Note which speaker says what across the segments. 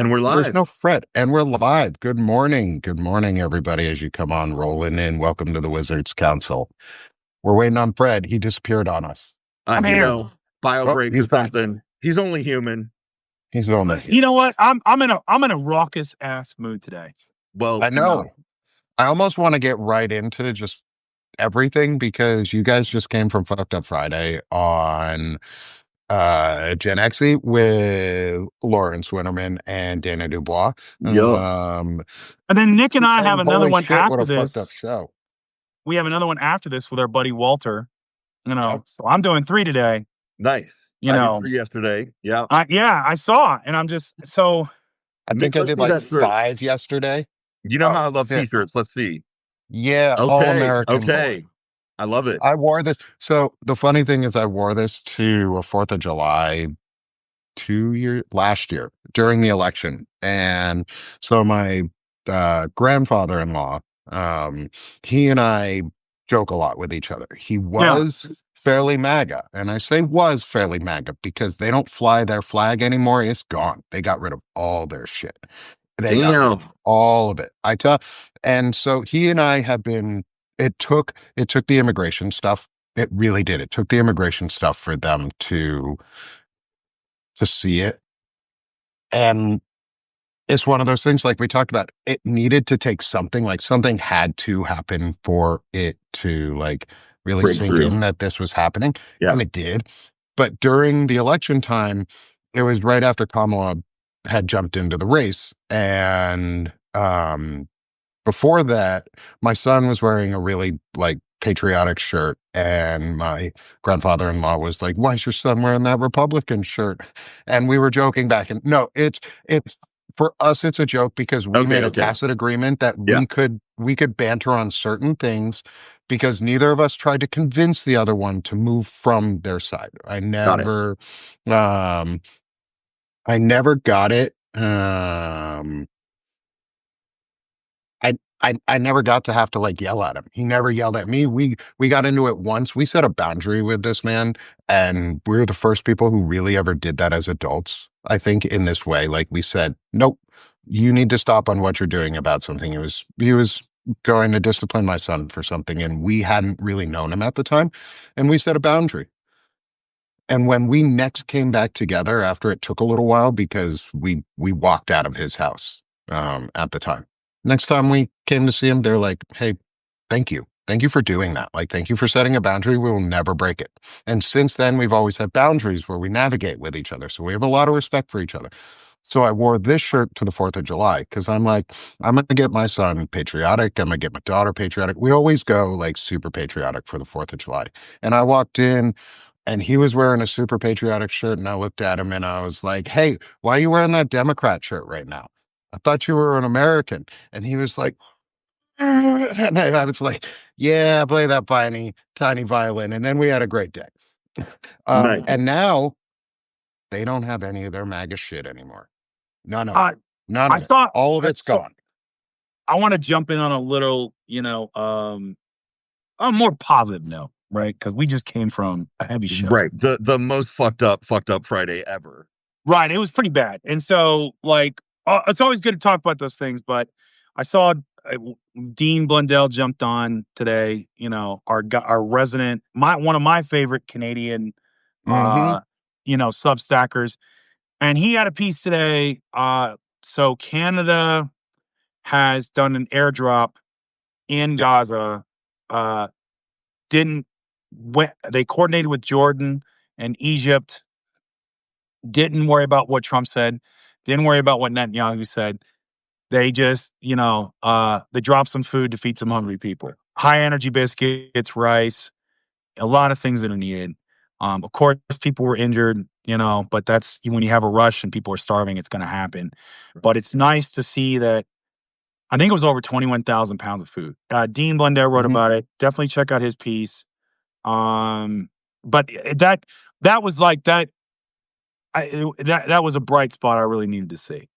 Speaker 1: And we're
Speaker 2: There's
Speaker 1: live.
Speaker 2: no fret, and we're live. Good morning. Good morning, everybody, as you come on rolling in. Welcome to the Wizards Council. We're waiting on Fred. He disappeared on us. I'm
Speaker 1: You
Speaker 2: here.
Speaker 1: know, bio
Speaker 2: Oh,
Speaker 1: breaks
Speaker 2: he's
Speaker 1: or
Speaker 2: back.
Speaker 1: something. He's only human.
Speaker 2: He's only here.
Speaker 3: You know what? I'm in a raucous ass mood today.
Speaker 1: Well,
Speaker 2: I know. I almost want to get right into just everything because you guys just came from Fucked Up Friday on Gen Xe with Lawrence Winnerman and Dana Dubois.
Speaker 1: yeah.
Speaker 3: And then Nick and I have
Speaker 2: And
Speaker 3: another
Speaker 2: holy
Speaker 3: one
Speaker 2: shit, what
Speaker 3: after
Speaker 2: a fucked up
Speaker 3: this.
Speaker 2: show.
Speaker 3: We have another one after this with our buddy Walter.
Speaker 2: Yep.
Speaker 3: So I'm doing 3 today.
Speaker 1: Nice. I did 3 yesterday. Yeah.
Speaker 3: I saw, and I'm just so.
Speaker 2: I think I
Speaker 1: Let's
Speaker 2: did
Speaker 1: see
Speaker 2: like
Speaker 1: that shirt.
Speaker 2: 5 yesterday.
Speaker 1: You know how I love
Speaker 2: Shit.
Speaker 1: t-shirts. Let's see.
Speaker 2: Yeah, all
Speaker 1: Okay.
Speaker 2: American boy.
Speaker 1: Okay. I love it.
Speaker 2: I wore this. So the funny thing is, I wore this to a 4th of July last year during the election. And so my grandfather-in-law, he and I joke a lot with each other. He was fairly MAGA. And I say was fairly MAGA because they don't fly their flag anymore. It's gone. They got rid of all their shit. They got rid of all of it. And so he and I have been, it took the immigration stuff. It really did. It took the immigration stuff for them to see it. And it's one of those things, like we talked about, it needed to take something, like something had to happen for it to like really
Speaker 1: Break
Speaker 2: sink
Speaker 1: through.
Speaker 2: in that this was happening.
Speaker 1: Yeah.
Speaker 2: And it did. But during the election time, it was right after Kamala had jumped into the race. And before that, my son was wearing a really like patriotic shirt, and my grandfather-in-law was like, "Why is your son wearing that Republican shirt?" And we were joking back, and no, it's for us, it's a joke because we made a tacit agreement that we could banter on certain things because neither of us tried to convince the other one to move from their side. I never got it. I never got to have to like yell at him. He never yelled at me. We got into it once. We set a boundary with this man, and we're the first people who really ever did that as adults, I think, in this way. Like we said, nope, you need to stop on what you're doing about something. He was going to discipline my son for something, and we hadn't really known him at the time, and we set a boundary. And when we next came back together after it took a little while because we walked out of his house at the time. Next time we came to see him, they're like, "Hey, thank you. Thank you for doing that. Like, thank you for setting a boundary. We will never break it." And since then, we've always had boundaries where we navigate with each other. So we have a lot of respect for each other. So I wore this shirt to the 4th of July because I'm like, I'm going to get my son patriotic. I'm going to get my daughter patriotic. We always go like super patriotic for the 4th of July. And I walked in and he was wearing a super patriotic shirt. And I looked at him and I was like, "Hey, why are you wearing that Democrat shirt right now? I thought you were an American." And he was like, and I was like, "Yeah, play that tiny violin." And then we had a great day.
Speaker 1: Nice.
Speaker 2: And now they don't have any of their MAGA shit anymore. None of it.
Speaker 3: None of it.
Speaker 2: All of it's gone.
Speaker 3: I want to jump in on a little, a more positive note, right? Because we just came from a heavy show.
Speaker 1: Right. The most fucked up Friday ever.
Speaker 3: Right. It was pretty bad. And so, like, it's always good to talk about those things, but I saw Dean Blundell jumped on today, our resident, one of my favorite Canadian, Substackers. And he had a piece today. So Canada has done an airdrop in Gaza. They coordinated with Jordan and Egypt. Didn't worry about what Trump said. Didn't worry about what Netanyahu said. They just, they dropped some food to feed some hungry people. High energy biscuits, rice, a lot of things that are needed. Of course, people were injured, but that's when you have a rush and people are starving, it's going to happen. But it's nice to see that. I think it was over 21,000 pounds of food. Dean Blundell wrote about it. Definitely check out his piece. But that was like that. That was a bright spot I really needed to see.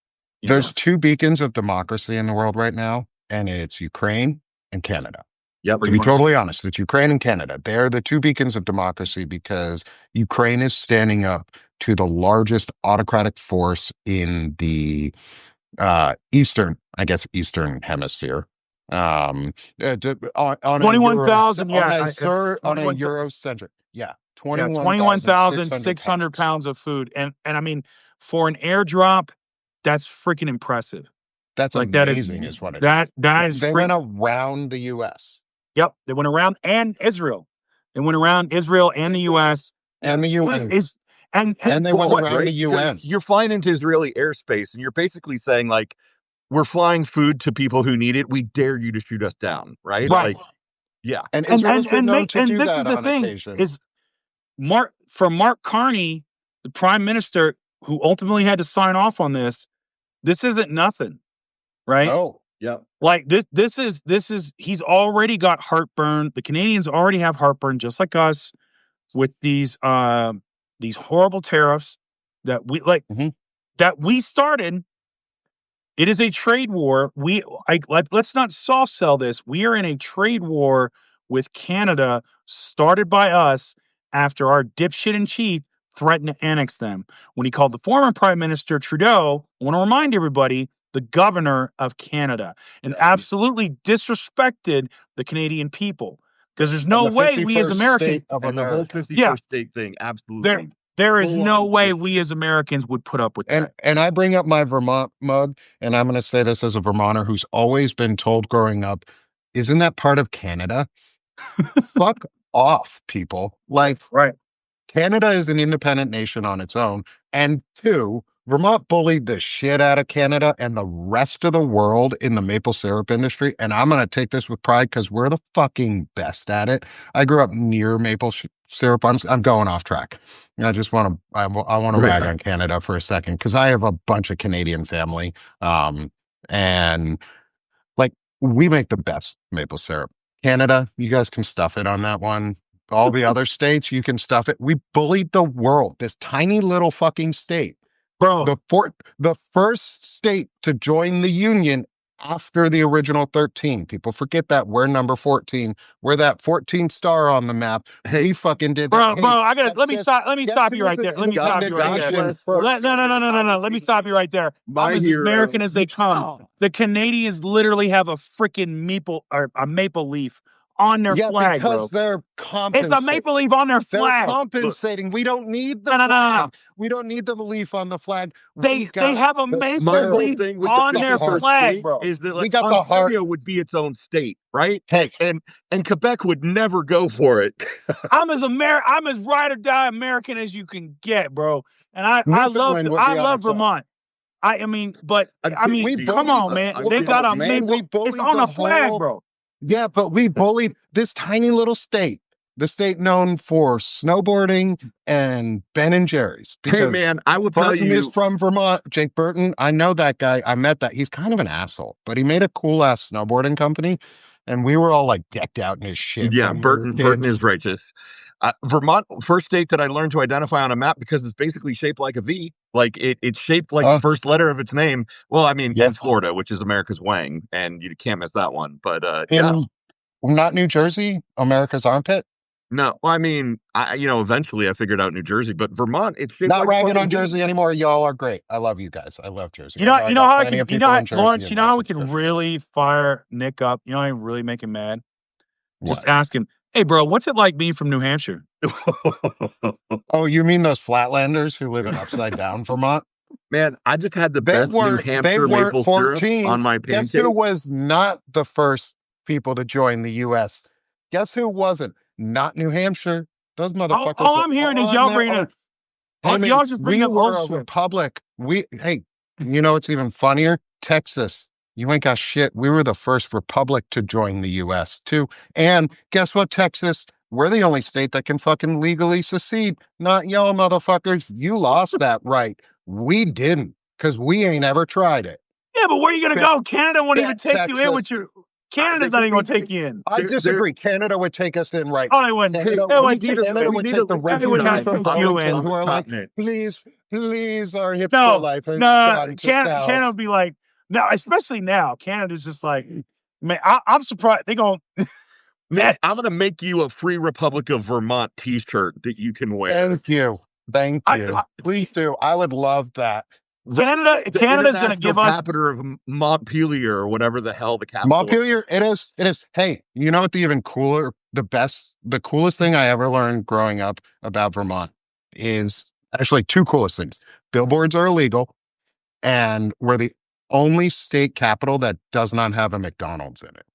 Speaker 2: There's 2 beacons of democracy in the world right now, and it's Ukraine and Canada.
Speaker 1: Yep.
Speaker 2: To be totally honest, it's Ukraine and Canada. They're the 2 beacons of democracy because Ukraine is standing up to the largest autocratic force in the Eastern hemisphere. On a
Speaker 3: 21,000.
Speaker 2: on
Speaker 3: Yeah,
Speaker 2: a
Speaker 3: on
Speaker 2: Eurocentric. Yeah,
Speaker 3: 21,600 pounds of food, and I mean, for an airdrop, that's freaking impressive.
Speaker 2: That's
Speaker 3: Like
Speaker 2: amazing, is what it
Speaker 3: that
Speaker 2: is.
Speaker 3: is.
Speaker 2: They went around the U.S.
Speaker 3: Yep, they went around and Israel. They went around Israel and the U.S.
Speaker 2: and the UN.
Speaker 3: And
Speaker 2: they went around the UN.
Speaker 1: You're flying into Israeli airspace, and you're basically saying, like, we're flying food to people who need it. We dare you to shoot us down, right?
Speaker 3: Right.
Speaker 1: Like, yeah.
Speaker 2: And Israel's been known to do
Speaker 3: this
Speaker 2: that
Speaker 3: is the
Speaker 2: on
Speaker 3: thing,
Speaker 2: occasion.
Speaker 3: is Mark Carney, the prime minister, who ultimately had to sign off on this isn't nothing, right?
Speaker 2: Oh,
Speaker 1: yeah.
Speaker 3: Like this is he's already got heartburn. The Canadians already have heartburn, just like us, with these horrible tariffs that we started. It is a trade war. Let's not soft sell this. We are in a trade war with Canada, started by us after our dipshit in chief threatened to annex them. When he called the former Prime Minister Trudeau, I want to remind everybody, the governor of Canada, and absolutely disrespected the Canadian people. Because there's no way we as Americans,
Speaker 1: and the whole 51st state thing, absolutely.
Speaker 3: There is no way we as Americans would put up with that.
Speaker 2: And I bring up my Vermont mug, and I'm going to say this as a Vermonter who's always been told growing up, isn't that part of Canada? Fuck off, people. Like,
Speaker 3: right.
Speaker 2: Canada is an independent nation on its own. And two, Vermont bullied the shit out of Canada and the rest of the world in the maple syrup industry. And I'm going to take this with pride because we're the fucking best at it. I grew up near maple syrup. I'm going off track. I just want to, I want to rag on Canada for a second because I have a bunch of Canadian family. And like, we make the best maple syrup. Canada, you guys can stuff it on that one. All the other states, you can stuff it. We bullied the world. This tiny little fucking state.
Speaker 3: Bro.
Speaker 2: The first state to join the Union after the original 13. People forget that. We're number 14. We're that 14th star on the map. Hey, we fucking did that.
Speaker 3: Bro, I gotta let me stop you right there. Let me stop you right there. No. Let me stop you right there. I'm as American as they come. The Canadians literally have a freaking maple leaf on their flag,
Speaker 2: because they're compensating.
Speaker 3: It's a maple leaf on their flag.
Speaker 2: They're compensating. We don't need the flag. No. We don't need the leaf on the flag.
Speaker 3: They have a maple leaf on their flag, bro.
Speaker 1: Is that, like, Ontario would be its own state, right?
Speaker 2: Hey,
Speaker 1: and Quebec would never go for it.
Speaker 3: I'm as ride or die American as you can get, bro. And I love Vermont. I mean, come on, man. They got a maple. It's on the flag, bro.
Speaker 2: Yeah, but we bullied this tiny little state, the state known for snowboarding and Ben and Jerry's.
Speaker 1: Hey, man, I will tell you.
Speaker 2: Burton is from Vermont. Jake Burton, I know that guy. I met that. He's kind of an asshole, but he made a cool-ass snowboarding company, and we were all, like, decked out in his shit.
Speaker 1: Yeah, Burton is righteous. Vermont, first state that I learned to identify on a map because it's basically shaped like a V. Like, it's shaped like the first letter of its name. Well, I mean, in Florida, which is America's Wang, and you can't miss that one. But
Speaker 2: not New Jersey, America's armpit.
Speaker 1: No, well, I mean, eventually I figured out New Jersey, but Vermont, it's shaped
Speaker 2: not
Speaker 1: like
Speaker 2: ragging on Jersey anymore. Y'all are great. I love you guys. I love Jersey.
Speaker 3: You know how Lawrence, you know how we can really fire Nick up. You know how I really make him mad. Just ask him, hey, bro, what's it like being from New Hampshire?
Speaker 2: Oh, you mean those Flatlanders who live in upside down Vermont?
Speaker 1: Man, I just had the best New Hampshire maple syrup on my pancake.
Speaker 2: Guess who was not the first people to join the U.S.? Guess who wasn't? Not New Hampshire. Those motherfuckers.
Speaker 3: All I'm hearing is y'all bringing up. Y'all just bring up
Speaker 2: we were a republic. Hey, you know what's even funnier? Texas. You ain't got shit. We were the first republic to join the U.S. too. And guess what, Texas? We're the only state that can fucking legally secede. Not y'all motherfuckers. You lost that right. We didn't, because we ain't ever tried it.
Speaker 3: Yeah, but where are you going to go? Canada won't even take you in with your... Canada's not even going to take you in.
Speaker 2: I disagree. Canada would take us in right.
Speaker 3: Oh, they wouldn't.
Speaker 2: Canada would take the refugees from Burlington who are like, please, our hipster life.
Speaker 3: Canada would be like, no, especially now. Canada's just like, man, I'm surprised. They're going...
Speaker 1: Man, I'm going to make you a Free Republic of Vermont t-shirt that you can wear.
Speaker 2: Thank you. Thank you. Please do. I would love that.
Speaker 3: Canada's going to give us
Speaker 1: capital of Montpelier or whatever the hell the capital.
Speaker 2: Montpelier. It is. Hey, you know what? The coolest thing I ever learned growing up about Vermont is actually two coolest things. Billboards are illegal, and we're the only state capital that does not have a McDonald's in it.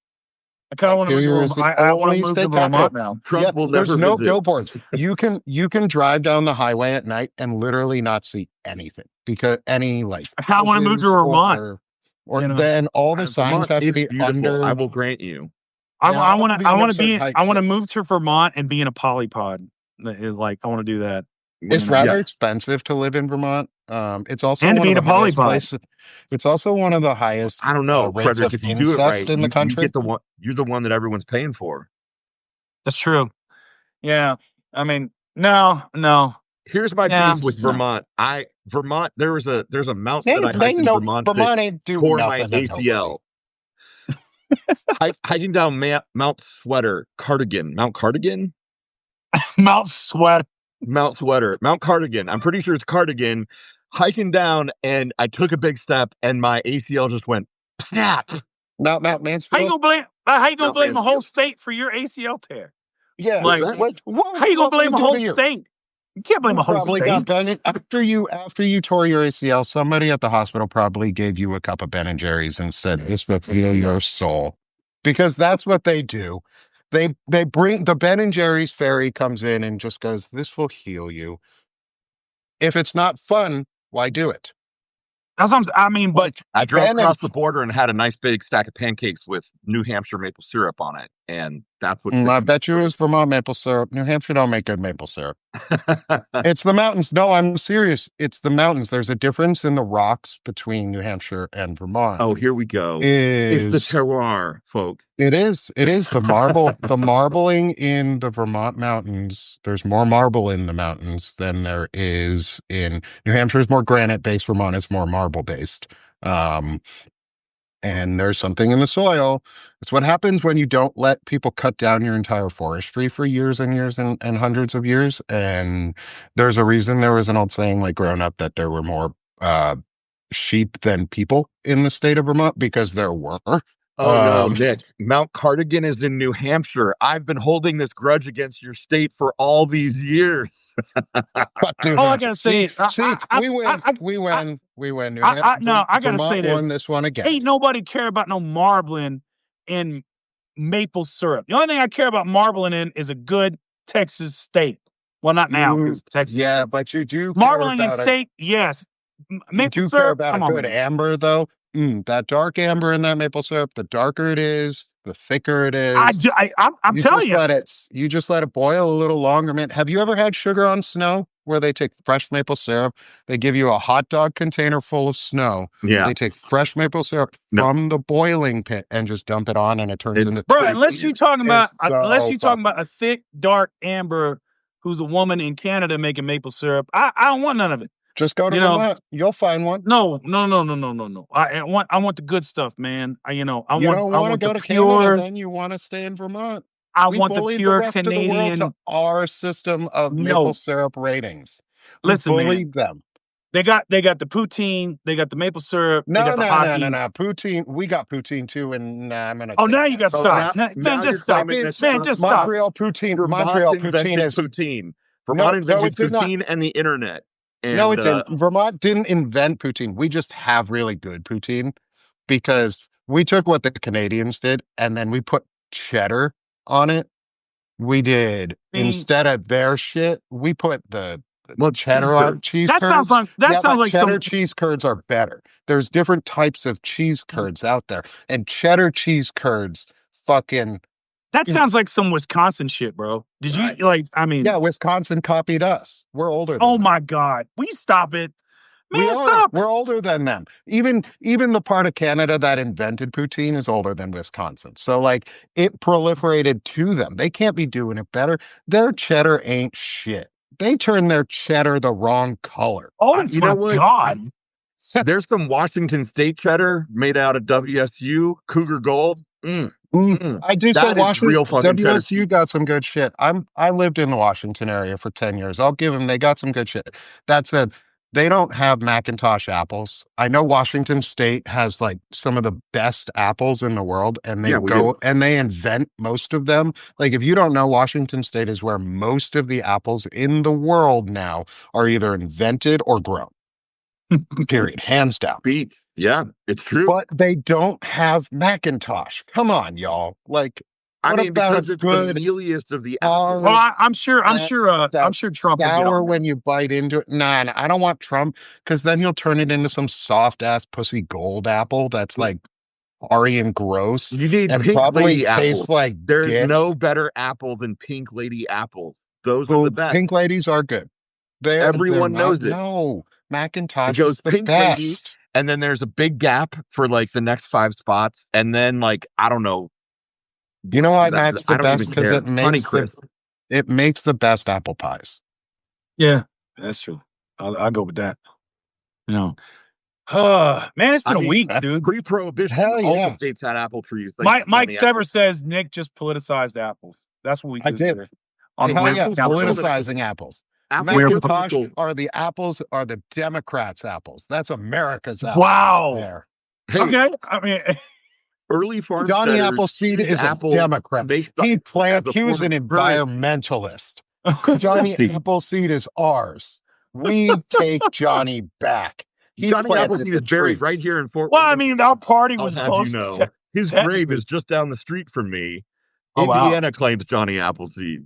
Speaker 3: I kind of want to move to Vermont now.
Speaker 1: Trump will
Speaker 2: there's
Speaker 1: never
Speaker 2: no
Speaker 1: visit.
Speaker 2: billboards. You can drive down the highway at night and literally not see anything because any like.
Speaker 3: I kind of want to move to Vermont.
Speaker 2: Or then all the signs have to be under.
Speaker 1: I will grant you.
Speaker 3: I want to move to Vermont and be in a polypod. Is like I want to do that.
Speaker 2: It's rather expensive to live in Vermont. It's also
Speaker 3: and to
Speaker 2: one
Speaker 3: be
Speaker 2: of
Speaker 3: in
Speaker 2: the
Speaker 3: a
Speaker 2: highest
Speaker 3: polypod.
Speaker 2: places. It's also one of the highest.
Speaker 1: I don't know,
Speaker 2: rates
Speaker 1: Frederic.
Speaker 2: of
Speaker 1: If you do it right,
Speaker 2: in the country.
Speaker 1: You get the one. You're the one that everyone's paying for.
Speaker 3: That's true. Yeah, I mean, no.
Speaker 1: Here's my beef with Vermont. There's a mountain that I hiked in Vermont.
Speaker 2: Vermont ain't doing
Speaker 1: my ACL. Hiking down Mount Cardigan. Mount Cardigan. I'm pretty sure it's Cardigan. Hiking down, and I took a big step, and my ACL just went snap.
Speaker 2: Mount Mansfield.
Speaker 3: How you gonna blame the whole state for your ACL tear?
Speaker 2: Yeah,
Speaker 3: like how you gonna blame the whole state? You can't blame a whole state.
Speaker 2: After you tore your ACL, somebody at the hospital probably gave you a cup of Ben and Jerry's and said, "This will heal your soul," because that's what they do. They bring the Ben and Jerry's fairy comes in and just goes, "This will heal you." If it's not fun, why do it?
Speaker 3: That's what but
Speaker 1: I drove across the border and had a nice big stack of pancakes with New Hampshire maple syrup on it, and that's what.
Speaker 2: I bet you it was Vermont maple syrup. New Hampshire don't make good maple syrup. It's the mountains. No, I'm serious. It's the mountains. There's a difference in the rocks between New Hampshire and Vermont.
Speaker 1: Oh, here we go. It's the terroir, folk.
Speaker 2: It is the marble. The marbling in the Vermont mountains. There's more marble in the mountains than there is in New Hampshire. Is more granite based. Vermont is more marble based. And there's something in the soil. It's what happens when you don't let people cut down your entire forestry for years and years and hundreds of years. And there's a reason. There was an old saying, like growing up, that there were more sheep than people in the state of Vermont, because there were.
Speaker 1: Oh, no, Nick. Mount Cardigan is in New Hampshire. I've been holding this grudge against your state for all these years.
Speaker 3: All I gotta say is,
Speaker 2: we win.
Speaker 3: I gotta say this.
Speaker 2: Won this one again.
Speaker 3: Ain't nobody care about no marbling in maple syrup. The only thing I care about marbling in is a good Texas steak. Well, not now, because Texas.
Speaker 2: Yeah, but you do
Speaker 3: marbling in steak. Yes, maple
Speaker 2: you
Speaker 3: syrup.
Speaker 2: Care about a good amber, though. That dark amber in that maple syrup, the darker it is, the thicker it is.
Speaker 3: I'm telling you.
Speaker 2: You just let it boil a little longer, man. Have you ever had sugar on snow, where they take fresh maple syrup? They give you a hot dog container full of snow.
Speaker 1: Yeah.
Speaker 2: They take fresh maple syrup from the boiling pit and just dump it on, and it turns into.
Speaker 3: Bro, unless you're talking about a thick, dark amber who's a woman in Canada making maple syrup, I don't want none of it.
Speaker 2: Just go to Vermont. You'll find one.
Speaker 3: No. I want the good stuff, man.
Speaker 2: You don't want to go to Canada, then you want to stay in Vermont.
Speaker 3: I want the pure Canadian.
Speaker 2: To our system of maple syrup ratings.
Speaker 3: Listen,
Speaker 2: bullied them.
Speaker 3: They got the poutine. They got the maple syrup.
Speaker 2: No. Poutine. We got poutine too, and I'm gonna.
Speaker 3: Oh, now you got to stop. Man, just stop.
Speaker 2: Montreal poutine. Montreal poutine is
Speaker 1: poutine. Vermont invented poutine and the internet.
Speaker 2: No, it didn't. Vermont didn't invent poutine. We just have really good poutine, because we took what the Canadians did and then we put cheddar on it. We did, instead of their shit, we put the cheddar on cheese curds. That sounds like cheddar cheese curds are better. There's different types of cheese curds out there, and cheddar cheese curds fucking.
Speaker 3: That sounds like some Wisconsin shit, bro. Did you
Speaker 2: Yeah, Wisconsin copied us. We're older than them.
Speaker 3: My God. Will you stop it? Man, stop.
Speaker 2: We're older than them. Even the part of Canada that invented poutine is older than Wisconsin. So, it proliferated to them. They can't be doing it better. Their cheddar ain't shit. They turn their cheddar the wrong color.
Speaker 3: Oh, you know what? God.
Speaker 1: There's some Washington State cheddar made out of WSU, Cougar Gold.
Speaker 2: I do say
Speaker 1: That is real
Speaker 2: Washington.
Speaker 1: fucking cheddar cheese.
Speaker 2: WSU got some good shit. I lived in the Washington area for 10 years. I'll give them, they got some good shit. That said, they don't have Macintosh apples. I know Washington State has like some of the best apples in the world, and they and they invent most of them. Like, if you don't know, Washington State is where most of the apples in the world now are either invented or grown. Period. Hands down.
Speaker 1: Beat. Yeah, it's true.
Speaker 2: But they don't have Macintosh. Come on, y'all. Like,
Speaker 1: I
Speaker 2: what
Speaker 1: mean,
Speaker 2: about
Speaker 1: because
Speaker 2: a
Speaker 1: it's
Speaker 2: good
Speaker 1: the mealiest of the apples.
Speaker 3: Well, I'm sure Trump will get
Speaker 2: sour
Speaker 3: on
Speaker 2: when you bite into it? Nah, I don't want Trump, because then you'll turn it into some soft ass pussy gold apple that's like sorry and gross.
Speaker 1: You need
Speaker 2: and
Speaker 1: pink
Speaker 2: probably
Speaker 1: lady
Speaker 2: tastes
Speaker 1: apples.
Speaker 2: like
Speaker 1: There's
Speaker 2: dick.
Speaker 1: no better apple than pink lady apples. Those are the best.
Speaker 2: Pink ladies are good.
Speaker 1: Everyone knows it.
Speaker 2: No, Macintosh
Speaker 1: It goes
Speaker 2: is the
Speaker 1: pink
Speaker 2: best.
Speaker 1: lady, and then there's a big gap for like the next 5 spots, and then like I don't know.
Speaker 2: You know why that's the best? Because it makes the best apple pies.
Speaker 3: Yeah, that's true. I'll go with that. You know, man, it's been a week, dude.
Speaker 1: Pre-prohibition, all the states had apple trees.
Speaker 3: Mike Sever says Nick just politicized apples. That's what we
Speaker 2: I did. Politicizing apples. Macintosh are the apples, are the Democrats' apples. That's America's apples.
Speaker 3: Wow.
Speaker 2: Right there.
Speaker 1: Hey,
Speaker 3: okay. I mean,
Speaker 1: early farm
Speaker 2: Johnny Appleseed is a Democrat. He was an environmentalist. Johnny Appleseed is ours. We take Johnny back.
Speaker 1: Johnny Appleseed is buried right here in Fort
Speaker 3: Worth. Well, I mean, our party was close.
Speaker 1: You know, his grave is just down the street from me. Indiana claims Johnny Appleseed.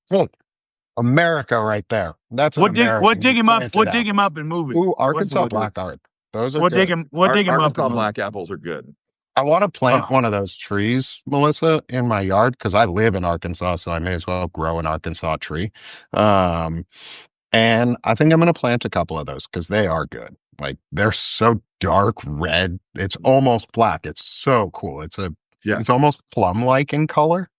Speaker 2: Look, America right there. That's
Speaker 3: what dig him up. What dig him up and move it.
Speaker 2: Ooh, Arkansas black art. Those are good.
Speaker 3: Dig him up.
Speaker 1: Arkansas black apples are good.
Speaker 2: I want to plant one of those trees, Melissa, in my yard, because I live in Arkansas, so I may as well grow an Arkansas tree. And I think I'm going to plant a couple of those because they are good. Like, they're so dark red. It's almost black. It's so cool. It's almost plum-like in color.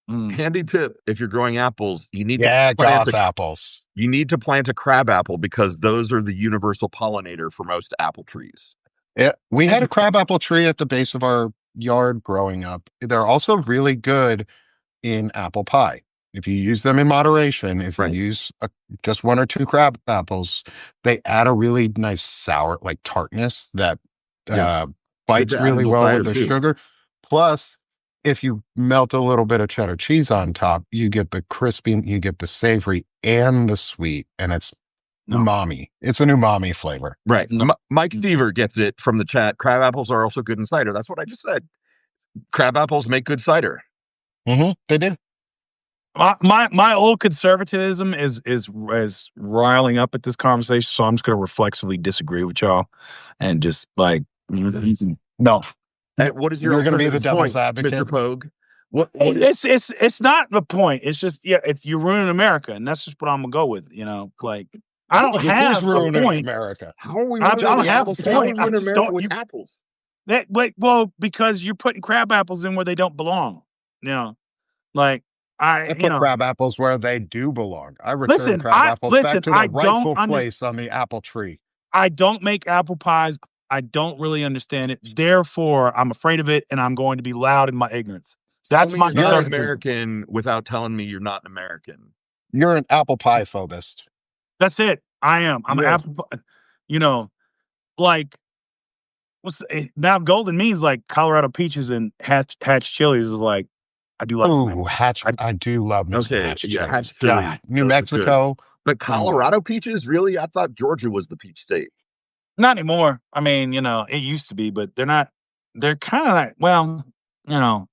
Speaker 1: Handy tip: if you're growing apples, you need
Speaker 2: to plant apples.
Speaker 1: You need to plant a crab apple because those are the universal pollinator for most apple trees.
Speaker 2: Yeah, we had a crab apple tree at the base of our yard growing up. They're also really good in apple pie. If you use them in moderation, if you use just 1 or 2 crab apples, they add a really nice sour, like tartness that bites really well with the sugar. Plus, if you melt a little bit of cheddar cheese on top, you get the crispy, you get the savory and the sweet, and it's umami. It's an umami flavor.
Speaker 1: Right. Mike Deaver gets it from the chat. Crab apples are also good in cider. That's what I just said. Crab apples make good cider.
Speaker 2: They do.
Speaker 3: My old conservatism is riling up at this conversation, so I'm just going to reflexively disagree with y'all and just like no.
Speaker 1: And what is your?
Speaker 2: You're going to be the devil's advocate,
Speaker 1: Mr. Poag?
Speaker 3: It's not the point. It's just you're ruining America, and that's just what I'm gonna go with. You know, like I don't have a point.
Speaker 2: America.
Speaker 1: How are we?
Speaker 3: I don't have a point.
Speaker 1: America with apples.
Speaker 3: Well, because you're putting crab apples in where they don't belong. You know, like I
Speaker 2: put crab apples where they do belong. I return crab apples back to the rightful place on the apple tree.
Speaker 3: I don't make apple pies. I don't really understand it. Therefore, I'm afraid of it, and I'm going to be loud in my ignorance. That's my
Speaker 1: you're not American without telling me you're not an American.
Speaker 2: You're an apple pie phobist.
Speaker 3: That's it. I am. I'm an apple pie. You know, like now golden means like Colorado peaches and hatch chilies is like I do like.
Speaker 2: Ooh, hatch! I do love me some hatch chilies.
Speaker 1: Hatch chilies.
Speaker 2: New Mexico,
Speaker 1: but Colorado peaches, really? I thought Georgia was the peach state.
Speaker 3: Not anymore. I mean, you know, it used to be, but they're not. They're kind of like, well, you know,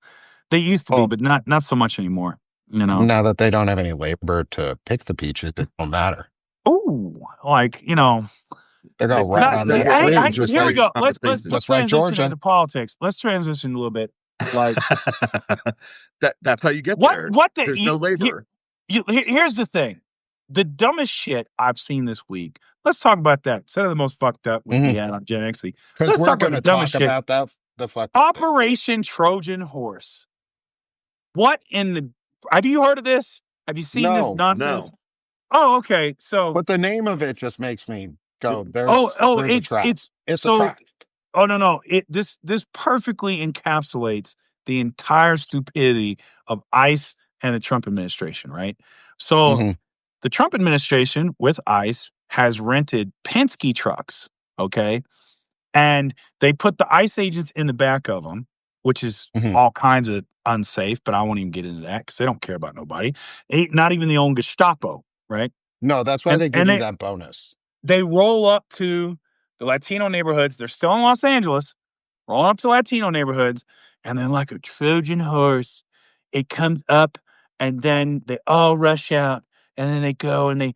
Speaker 3: they used to be, but not so much anymore. You know,
Speaker 2: now that they don't have any labor to pick the peaches, it don't matter.
Speaker 3: Oh, like you know,
Speaker 2: they're going right on that.
Speaker 3: Here we go. Let's transition into politics. Let's transition a little bit. Like
Speaker 1: that's how you get there. There's no labor.
Speaker 3: Here's the thing: the dumbest shit I've seen this week. Let's talk about that. Instead of the most fucked up we had on Gen XC. Let's talk about the dumbest shit.
Speaker 2: About that. The fuck
Speaker 3: Operation Trojan Horse. What in the? Have you heard of this? Have you seen this nonsense?
Speaker 1: No.
Speaker 3: Oh, okay. So,
Speaker 2: but the name of it just makes me go.
Speaker 3: It's
Speaker 2: a trap.
Speaker 3: Oh no. This perfectly encapsulates the entire stupidity of ICE and the Trump administration, right? So the Trump administration with ICE has rented Penske trucks, okay? And they put the ICE agents in the back of them, which is all kinds of unsafe, but I won't even get into that because they don't care about nobody. Not even the own Gestapo, right?
Speaker 2: No, that's why they give you that bonus.
Speaker 3: They roll up to the Latino neighborhoods. They're still in Los Angeles, rolling up to Latino neighborhoods, and then like a Trojan horse, it comes up, and then they all rush out, and then they go and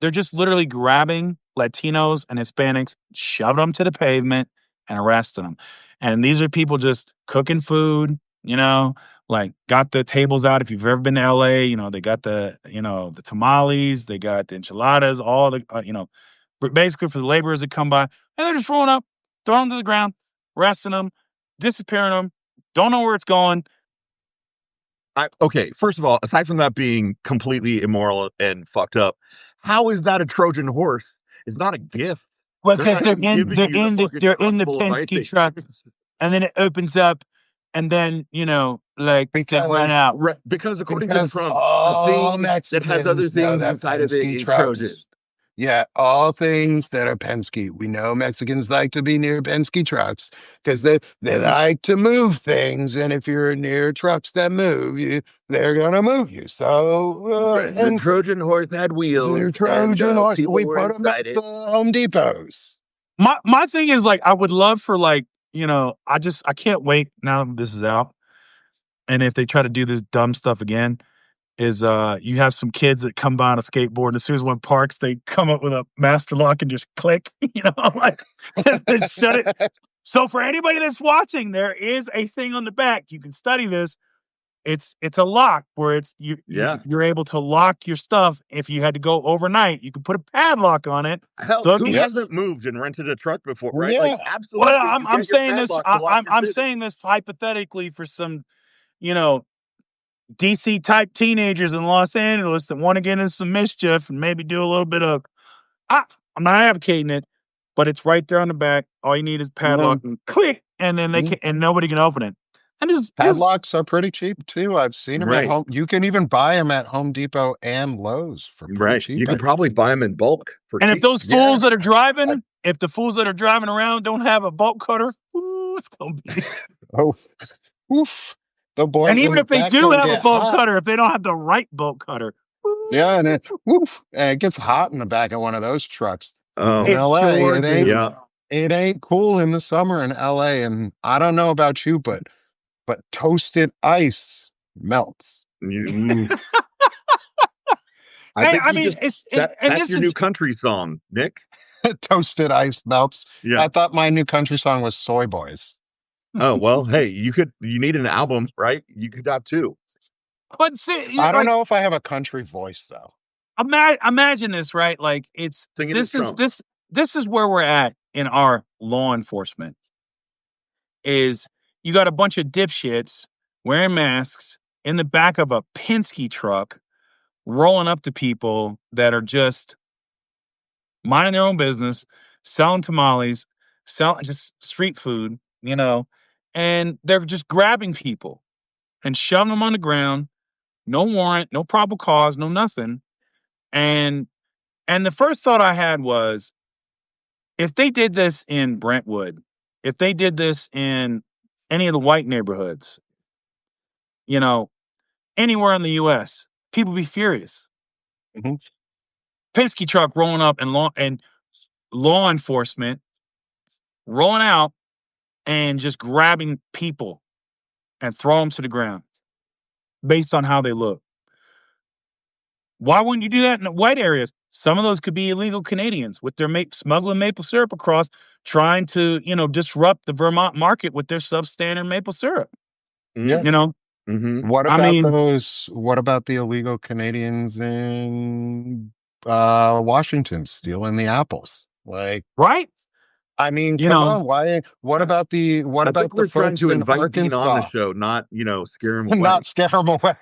Speaker 3: they're just literally grabbing Latinos and Hispanics, shoving them to the pavement, and arresting them. And these are people just cooking food, like got the tables out. If you've ever been to LA, they got the tamales, they got the enchiladas, all the, basically for the laborers that come by, and they're just rolling up, throwing them to the ground, arresting them, disappearing them, don't know where it's going.
Speaker 1: Okay, first of all, aside from that being completely immoral and fucked up, how is that a Trojan horse? It's not a gift.
Speaker 3: Well, because they're in the Penske truck, and then it opens up, and then they run out.
Speaker 1: Because according to Trump, the thing that has other things inside of it is Trojan.
Speaker 2: Yeah, all things that are Penske. We know Mexicans like to be near Penske trucks because they like to move things. And if you're near trucks that move, they're going to move you. So
Speaker 1: the Trojan horse had wheels.
Speaker 2: The Trojan horse. We put them at the Home Depots.
Speaker 3: My thing is, I would love for, I can't wait now that this is out. And if they try to do this dumb stuff again, is you have some kids that come by on a skateboard, and as soon as one parks, they come up with a master lock and just click, and shut it. So for anybody that's watching, there is a thing on the back. You can study this. It's a lock where you're able to lock your stuff. If you had to go overnight, you can put a padlock on it.
Speaker 1: Hell, so who hasn't moved and rented a truck before, right?
Speaker 2: Yeah.
Speaker 1: Absolutely.
Speaker 3: Well, I'm saying this. I'm saying this hypothetically for some, DC type teenagers in Los Angeles that want to get into some mischief and maybe do a little bit of. I'm not advocating it, but it's right there on the back. All you need is padlock and click, and then and nobody can open it. And
Speaker 2: padlocks are pretty cheap too. I've seen them at home. You can even buy them at Home Depot and Lowe's for pretty cheap.
Speaker 1: You can probably buy them in bulk for cheap.
Speaker 3: If those fools that are driving, if the fools that are driving around don't have a bolt cutter, it's gonna be
Speaker 2: oof. The boys
Speaker 3: and even if they do have a bolt cutter, if they don't have the right bolt cutter,
Speaker 2: yeah, and it gets hot in the back of one of those trucks.
Speaker 1: Oh,
Speaker 2: in LA, it ain't cool in the summer in LA, and I don't know about you, but toasted ice melts.
Speaker 1: That's your new country song, Nick.
Speaker 2: Toasted ice melts.
Speaker 1: Yeah.
Speaker 2: I thought my new country song was Soy Boys.
Speaker 1: Oh, well, hey, you need an album, right? You could have two.
Speaker 3: But see,
Speaker 2: I don't know if I have a country voice though.
Speaker 3: Imagine this, right? This is where we're at in our law enforcement. Is you got a bunch of dipshits wearing masks in the back of a Penske truck, rolling up to people that are just minding their own business, selling tamales, selling just street food, and they're just grabbing people and shoving them on the ground, no warrant, no probable cause, no nothing. And the first thought I had was, if they did this in Brentwood, if they did this in any of the white neighborhoods, anywhere in the U.S., people be furious.
Speaker 2: Mm-hmm.
Speaker 3: Penske truck rolling up and law enforcement rolling out and just grabbing people and throw them to the ground based on how they look. Why wouldn't you do that in the white areas? Some of those could be illegal Canadians with their smuggling maple syrup across, trying to, disrupt the Vermont market with their substandard maple syrup.
Speaker 2: Yeah.
Speaker 1: Mm-hmm.
Speaker 2: What about the illegal Canadians in Washington stealing the apples?
Speaker 3: Right?
Speaker 2: I mean,
Speaker 3: You
Speaker 2: come
Speaker 3: know,
Speaker 2: on. Why? What about the
Speaker 1: I think we're trying
Speaker 2: folks
Speaker 1: to
Speaker 2: in
Speaker 1: invite Dean on the
Speaker 2: Arkansas?
Speaker 1: show, not scare him away.
Speaker 2: Not scare them away.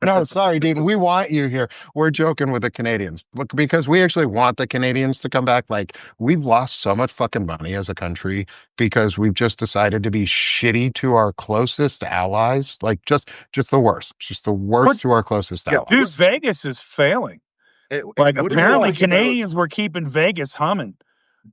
Speaker 2: No, sorry, Dean. We want you here. We're joking with the Canadians. Look, because we actually want the Canadians to come back. Like, we've lost so much fucking money as a country because we've just decided to be shitty to our closest allies. Like, just the worst. Just the
Speaker 3: but
Speaker 2: worst to our closest
Speaker 1: Yeah,
Speaker 3: dude,
Speaker 2: allies.
Speaker 3: Vegas is failing. Like
Speaker 1: what are your
Speaker 3: apparently
Speaker 1: thoughts about
Speaker 3: Canadians were keeping Vegas humming.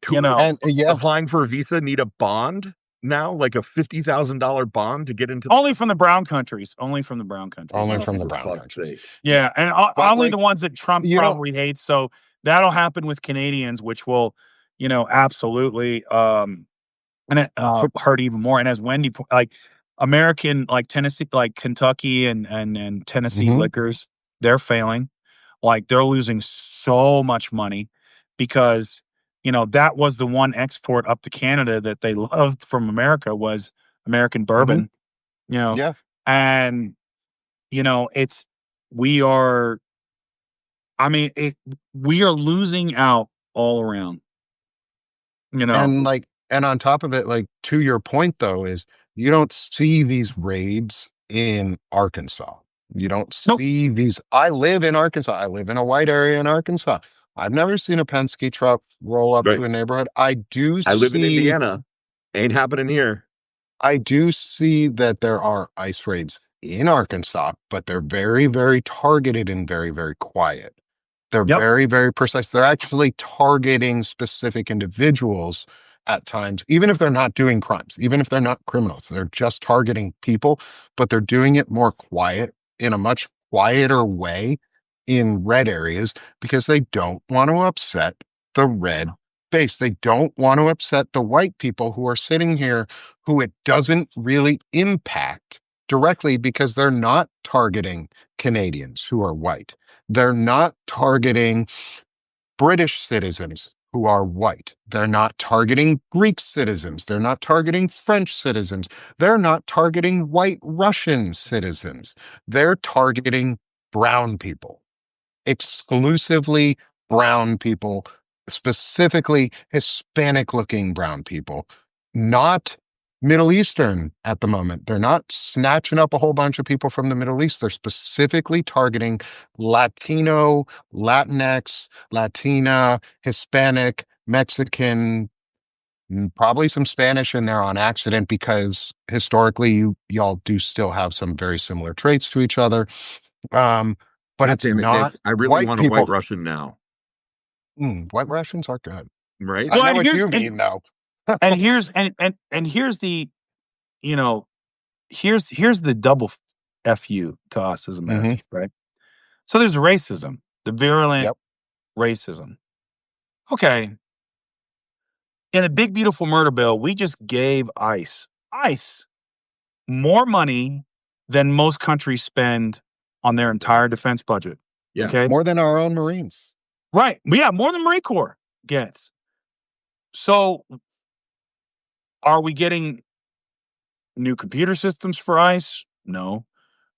Speaker 3: You
Speaker 1: tourists
Speaker 3: know,
Speaker 2: And yeah,
Speaker 1: applying for a visa need a bond now, like a $50,000 bond to get into?
Speaker 3: only from the brown countries. Only from the brown countries.
Speaker 2: only
Speaker 1: Oh,
Speaker 2: from the
Speaker 1: for
Speaker 2: brown
Speaker 1: fuck's
Speaker 2: countries.
Speaker 1: sake!
Speaker 2: Yeah.
Speaker 3: Yeah, and
Speaker 2: But
Speaker 3: only
Speaker 2: like,
Speaker 3: the ones that Trump
Speaker 2: you know,
Speaker 3: probably hates. So that'll happen with Canadians, which will, absolutely and it
Speaker 2: but,
Speaker 3: hurt even more. And as Wendy, like American, like Tennessee, like Kentucky and Tennessee
Speaker 2: mhm,
Speaker 3: liquors, they're failing. Like they're losing so much money because that was the one export up to Canada that they loved from America was American
Speaker 2: mhm,
Speaker 3: bourbon. You know,
Speaker 2: yeah.
Speaker 3: and it's we are. I mean, we are losing out all around. You know,
Speaker 2: And on top of it, like to your point though, is you don't see these raids in Arkansas. You don't
Speaker 3: nope.
Speaker 2: see these. I live in Arkansas. I live in a white area in Arkansas. I've never seen a Penske truck roll up
Speaker 1: Right.
Speaker 2: to a neighborhood.
Speaker 1: I live in Indiana. Ain't happening here.
Speaker 2: I do see that there are ICE raids in Arkansas, but they're very, very targeted and very, very quiet. They're
Speaker 3: Yep.
Speaker 2: very, very precise. They're actually targeting specific individuals at times, even if they're not doing crimes, even if they're not criminals. They're just targeting people, but they're doing it more quiet in a much quieter way in red areas because they don't want to upset the red base. They don't want to upset the white people who are sitting here who it doesn't really impact directly because they're not targeting Canadians who are white. They're not targeting British citizens who are white. They're not targeting Greek citizens. They're not targeting French citizens. They're not targeting white Russian citizens. They're targeting brown people, exclusively brown people, specifically Hispanic looking brown people, not Middle Eastern at the moment. They're not snatching up a whole bunch of people from the Middle East. They're specifically targeting Latino, Latinx, Latina, Hispanic, Mexican, probably some Spanish in there on accident because historically y'all do still have some very similar traits to each other. But
Speaker 1: God
Speaker 2: it's
Speaker 1: damn it, Nick!
Speaker 2: not
Speaker 1: I really
Speaker 2: white
Speaker 1: want a White
Speaker 2: people.
Speaker 1: Russian now.
Speaker 2: White Russians are good.
Speaker 1: Right?
Speaker 2: I
Speaker 3: Well,
Speaker 2: know
Speaker 3: and
Speaker 2: what
Speaker 3: here's
Speaker 2: you mean, though.
Speaker 3: and here's and here's the you know here's the double fu to us as
Speaker 2: Hmm.
Speaker 3: Americans, right? So there's racism, the virulent
Speaker 2: Yep.
Speaker 3: racism. Okay, in the big beautiful murder bill, we just gave ICE more money than most countries spend on their entire defense budget.
Speaker 1: Yeah.
Speaker 3: Okay,
Speaker 2: More than our own Marines.
Speaker 3: right? Yeah, more than Marine Corps gets. So, are we getting new computer systems for ICE? No.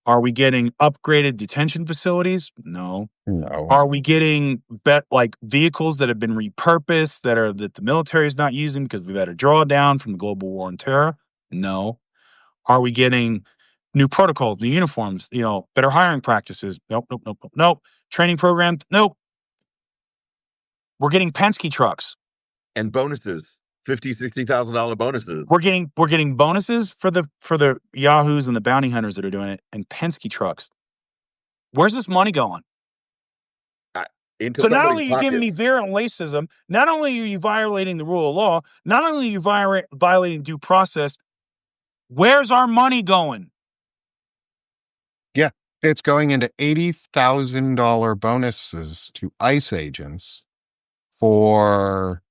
Speaker 3: Are we getting upgraded detention facilities? No.
Speaker 2: No.
Speaker 3: Are we getting like vehicles that have been repurposed that the military is not using because we've had a drawdown from the global war on terror? No. Are we getting new protocols, new uniforms, better hiring practices? Nope, nope, nope, nope, nope. Training programs? Nope. We're getting Penske trucks.
Speaker 1: And bonuses. $50,000-$60,000 bonuses.
Speaker 3: We're getting bonuses for the Yahoos and the bounty hunters that are doing it, and Penske trucks. Where's this money going?
Speaker 1: Into
Speaker 3: So not
Speaker 1: somebody's
Speaker 3: only are you giving
Speaker 1: pocket.
Speaker 3: me virulent racism, not only are you violating the rule of law, not only are you violating due process, where's our money going?
Speaker 2: Yeah. It's going into $80,000 bonuses to ICE agents for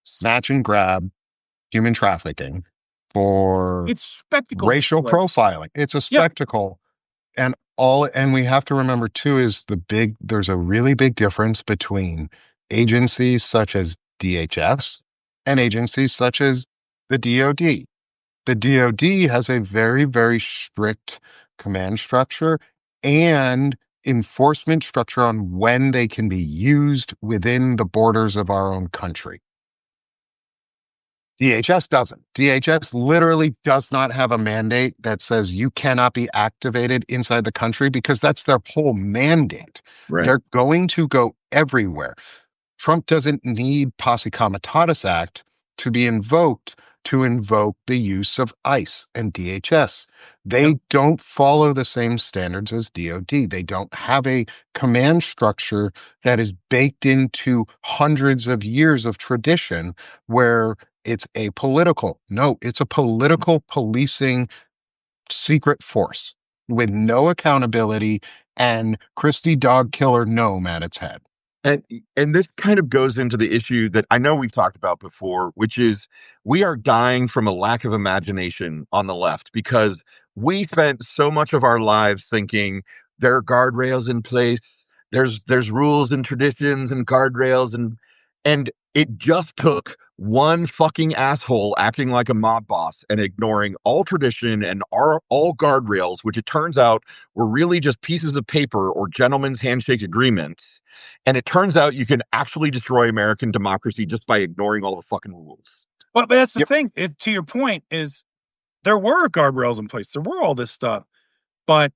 Speaker 2: snatch and grab, human trafficking, for
Speaker 3: It's spectacle
Speaker 2: racial
Speaker 3: display.
Speaker 2: profiling. It's a
Speaker 3: Yeah.
Speaker 2: spectacle. And we have to remember too is there's a really big difference between agencies such as DHS and agencies such as the DoD. The DoD has a very, very strict command structure and enforcement structure on when they can be used within the borders of our own country. DHS doesn't. DHS literally does not have a mandate that says you cannot be activated inside the country because that's their whole mandate.
Speaker 1: Right.
Speaker 2: They're going to go everywhere. Trump doesn't need Posse Comitatus Act to be invoked to invoke the use of ICE and DHS. They don't follow the same standards as DOD. They don't have a command structure that is baked into hundreds of years of tradition where it's apolitical. No, it's a political policing secret force with no accountability and Christie Dog Killer Gnome at its head.
Speaker 1: And this kind of goes into the issue that I know we've talked about before, which is we are dying from a lack of imagination on the left because we spent so much of our lives thinking there are guardrails in place, there's rules and traditions and guardrails and it just took one fucking asshole acting like a mob boss and ignoring all tradition and all guardrails, which it turns out were really just pieces of paper or gentlemen's handshake agreements. And it turns out you can actually destroy American democracy just by ignoring all the fucking rules.
Speaker 3: Well, but that's the thing. To your point, is there were guardrails in place. There were all this stuff, but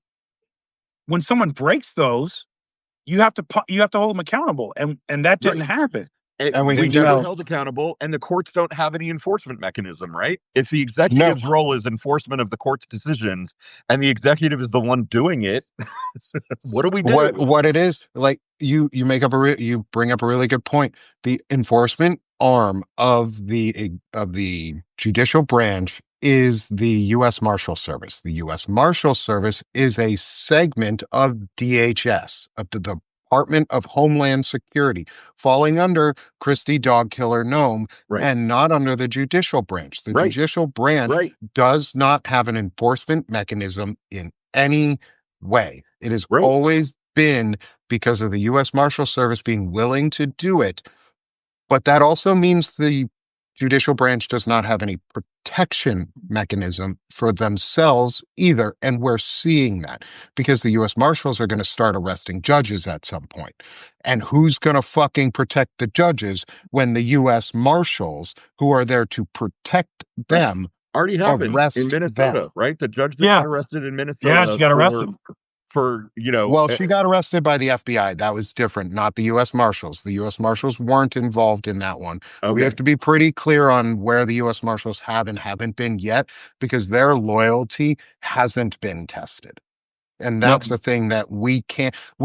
Speaker 3: when someone breaks those, you have to hold them accountable, and that didn't happen.
Speaker 1: And we never held accountable, and the courts don't have any enforcement mechanism, right? If the executive's role is enforcement of the court's decisions, and the executive is the one doing it, what do we do?
Speaker 2: What it is, like you bring up a really good point. The enforcement arm of the judicial branch is the U.S. Marshal Service. The U.S. Marshal Service is a segment of DHS, of the Department of Homeland Security, falling under Christie Dog Killer Gnome and not under the judicial branch. The judicial branch does not have an enforcement mechanism in any way. It has always been because of the U.S. Marshal Service being willing to do it. But that also means the judicial branch does not have any protection mechanism for themselves either. And we're seeing that because the U.S. Marshals are going to start arresting judges at some point. And who's going to fucking protect the judges when the U.S. Marshals, who are there to protect them,
Speaker 1: already happened in Minnesota, right? The judge that got arrested in Minnesota.
Speaker 3: Yeah, she got arrested.
Speaker 2: Well, she got arrested by the FBI. That was different, not the U.S. Marshals. The U.S. Marshals weren't involved in that one. Okay. We have to be pretty clear on where the U.S. Marshals have and haven't been yet, because their loyalty hasn't been tested. And that's the thing that we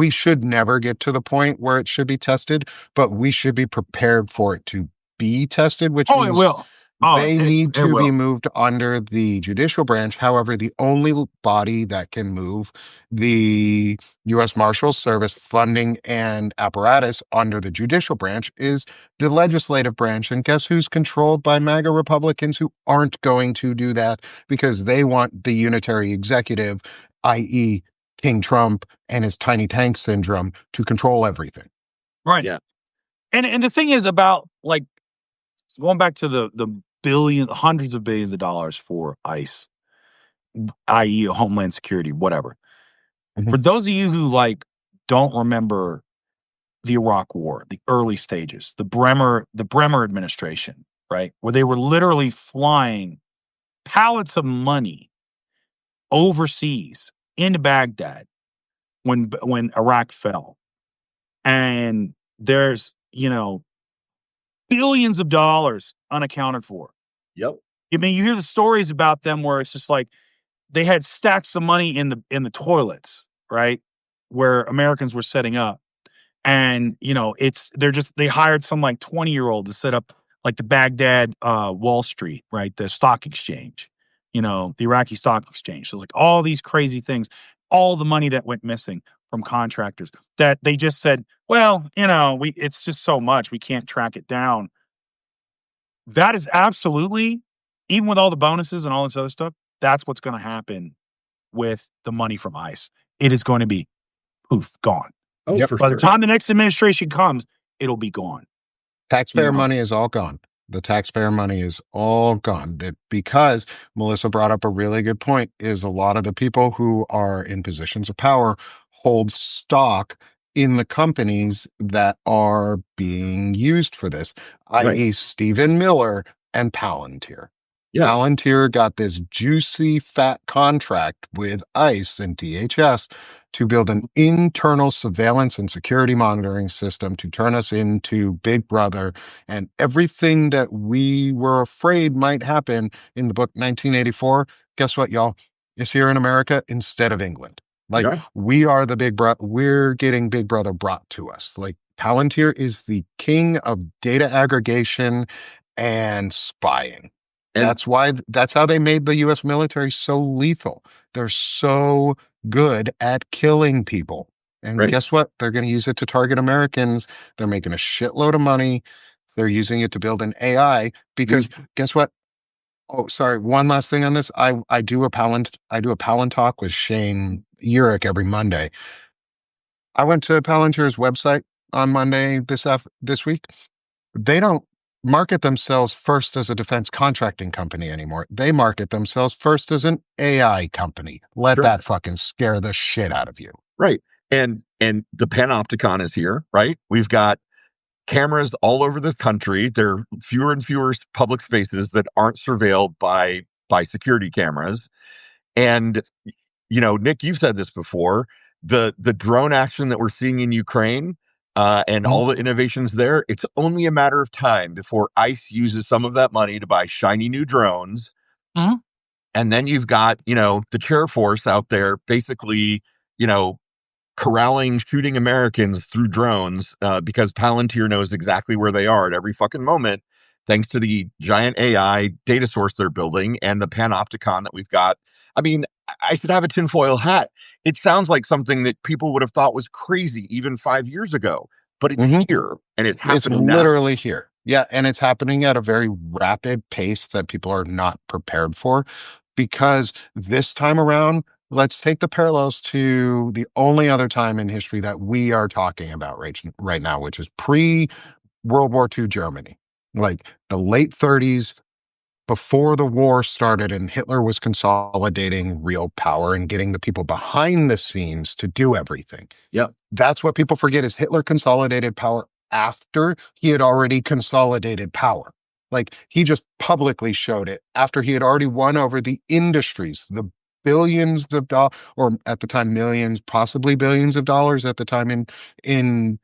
Speaker 2: should never get to the point where it should be tested, but we should be prepared for it to be tested, which means
Speaker 3: it will.
Speaker 2: They need to be moved under the judicial branch. However, the only body that can move the U.S. Marshals Service funding and apparatus under the judicial branch is the legislative branch. And guess who's controlled by MAGA Republicans who aren't going to do that because they want the unitary executive, i.e. King Trump and his tiny tank syndrome, to control everything.
Speaker 3: Right.
Speaker 1: Yeah.
Speaker 3: And the thing is about, like, going back to the hundreds of billions of dollars for ICE, i.e. Homeland Security, whatever. Mm-hmm. For those of you who don't remember the Iraq War, the early stages, the Bremer administration, right, where they were literally flying pallets of money overseas into Baghdad when Iraq fell, and there's billions of dollars unaccounted for.
Speaker 1: Yep.
Speaker 3: I mean, you hear the stories about them where it's just like they had stacks of money in the toilets, right, where Americans were setting up, and they hired some 20-year-old to set up the Baghdad Wall Street, right, the stock exchange, the Iraqi stock exchange. So all these crazy things, all the money that went missing from contractors that they just said, well, it's just so much, we can't track it down. That is absolutely, even with all the bonuses and all this other stuff, that's what's going to happen with the money from ICE. It is going to be poof, gone.
Speaker 1: Oh, yep.
Speaker 3: By the time the next administration comes, it'll be gone.
Speaker 2: Taxpayer money is all gone. The taxpayer money is all gone. Because Melissa brought up a really good point, is a lot of the people who are in positions of power hold stock in the companies that are being used for this, i.e. Stephen Miller and Palantir.
Speaker 1: Yeah.
Speaker 2: Palantir got this juicy, fat contract with ICE and DHS to build an internal surveillance and security monitoring system to turn us into Big Brother. And everything that we were afraid might happen in the book 1984, guess what, y'all? It's here in America instead of England. Like, we are the Big Brother. We're getting Big Brother brought to us. Like, Palantir is the king of data aggregation and spying.
Speaker 1: And
Speaker 2: That's how they made the US military so lethal. They're so good at killing people. And guess what? They're going to use it to target Americans. They're making a shitload of money. They're using it to build an AI because guess what? Oh, sorry. One last thing on this. I do a Palin talk with Shane Urick every Monday. I went to Palantir's website on Monday this week. They don't market themselves first as a defense contracting company anymore. They market themselves first as an AI company. Let that fucking scare the shit out of you.
Speaker 1: Right. And the Panopticon is here, right? We've got cameras all over this country. There are fewer and fewer public spaces that aren't surveilled by security cameras. And, you know, Nick, you've said this before, the drone action that we're seeing in Ukraine, and all the innovations there, it's only a matter of time before ICE uses some of that money to buy shiny new drones. And then you've got, you know, the chair force out there basically, you know, corralling, shooting Americans through drones, because Palantir knows exactly where they are at every fucking moment, thanks to the giant AI data source they're building and the Panopticon that we've got. I mean, I should have a tinfoil hat. It sounds like something that people would have thought was crazy even 5 years ago, but it's here and it's happening
Speaker 2: It's literally here. Yeah, and it's happening at a very rapid pace that people are not prepared for, because this time around, let's take the parallels to the only other time in history that we are talking about right now, which is pre-World War II Germany, like the late 30s, before the war started and Hitler was consolidating real power and getting the people behind the scenes to do everything.
Speaker 1: Yep.
Speaker 2: That's what people forget, is Hitler consolidated power after he had already consolidated power. Like, he just publicly showed it after he had already won over the industries, the billions of dollars, or at the time millions, possibly billions of dollars at the time in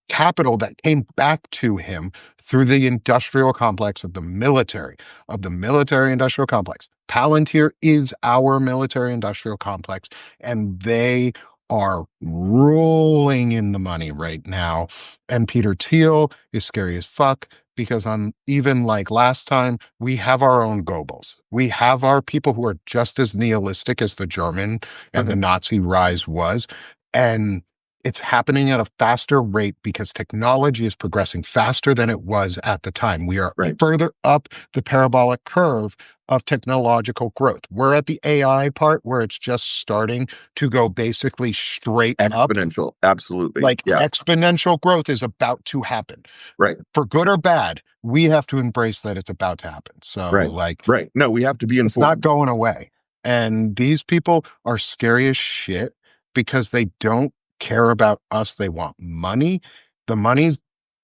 Speaker 2: capital that came back to him through the industrial complex of the military industrial complex. Palantir is our military industrial complex, and they are rolling in the money right now. And Peter Thiel is scary as fuck, because on even like last time, we have our own Goebbels. We have our people who are just as nihilistic as the German and the Nazi rise was. And it's happening at a faster rate because technology is progressing faster than it was at the time. We are further up the parabolic curve of technological growth. We're at the AI part where it's just starting to go basically straight
Speaker 1: exponential. Absolutely.
Speaker 2: Like, exponential growth is about to happen.
Speaker 1: Right.
Speaker 2: For good or bad, we have to embrace that it's about to happen. So
Speaker 1: no, we have to be informed.
Speaker 2: It's not going away. And these people are scary as shit because they don't care about us. They want money. The money's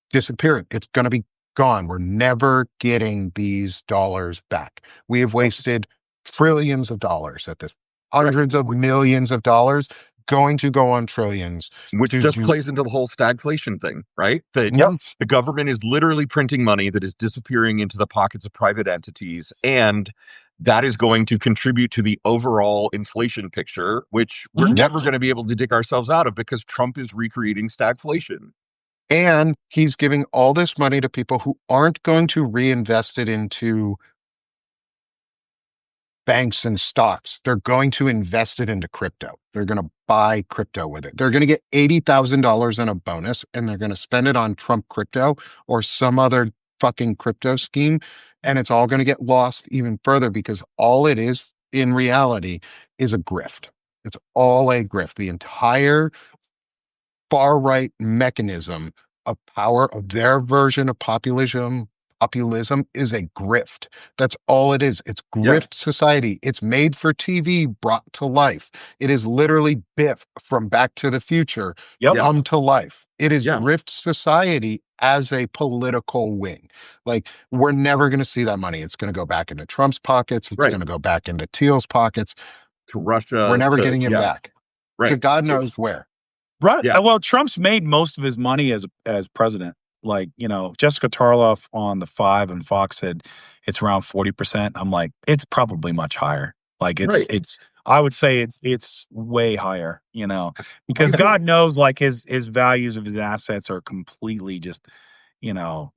Speaker 2: disappearing. It's going to be gone. We're never getting these dollars back. We have wasted trillions of dollars at this, hundreds of millions of dollars going to go on trillions.
Speaker 1: Which just plays into the whole stagflation thing, right? That the government is literally printing money that is disappearing into the pockets of private entities, and that is going to contribute to the overall inflation picture, which we're never going to be able to dig ourselves out of because Trump is recreating stagflation.
Speaker 2: And he's giving all this money to people who aren't going to reinvest it into banks and stocks. They're going to invest it into crypto. They're going to buy crypto with it. They're going to get $80,000 in a bonus, and they're going to spend it on Trump crypto or some other fucking crypto scheme. And it's all going to get lost even further because all it is in reality is a grift. It's all a grift. The entire far-right mechanism of power of their version of populism is a grift. That's all it is. It's grift society. It's made for TV brought to life. It is literally Biff from Back to the Future come to life. It is grift society as a political wing. Like, we're never going to see that money. It's going to go back into Trump's pockets. It's
Speaker 1: Right.
Speaker 2: going to go back into Thiel's pockets.
Speaker 1: To Russia.
Speaker 2: We're never getting him back.
Speaker 1: Right.
Speaker 2: To God knows where.
Speaker 3: Right.
Speaker 1: Yeah.
Speaker 3: Well, Trump's made most of his money as president. Like, Jessica Tarloff on the 5 and Fox said it's around 40%. I'm like, it's probably much higher. Like, it's I would say it's way higher, because God knows, like, his values of his assets are completely just,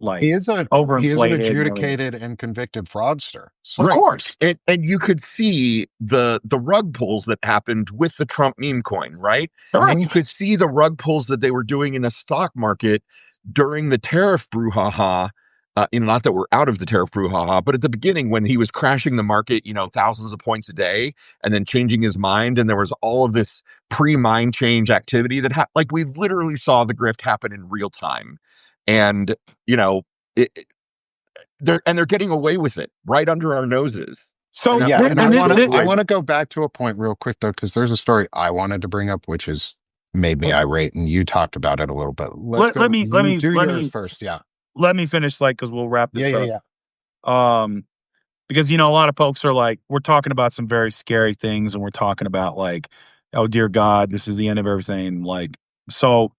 Speaker 3: like,
Speaker 2: He is
Speaker 3: overinflated.
Speaker 2: He is an adjudicated and convicted fraudster.
Speaker 3: Of course.
Speaker 1: And you could see the rug pulls that happened with the Trump meme coin, right?
Speaker 3: Sure.
Speaker 1: And you could see the rug pulls that they were doing in the stock market during the tariff brouhaha. Not that we're out of the tariff brouhaha, but at the beginning when he was crashing the market, thousands of points a day and then changing his mind. And there was all of this pre-mind change activity that like we literally saw the grift happen in real time. And, they're getting away with it right under our noses.
Speaker 3: So
Speaker 2: yeah, and I want to go back to a point real quick though, because there's a story I wanted to bring up, which has made me irate, and you talked about it a little bit. Let me do yours first. Yeah,
Speaker 3: let me finish, because we'll wrap this up.
Speaker 2: Yeah.
Speaker 3: Because a lot of folks are like, we're talking about some very scary things, and we're talking about like, oh dear God, this is the end of everything. Like, so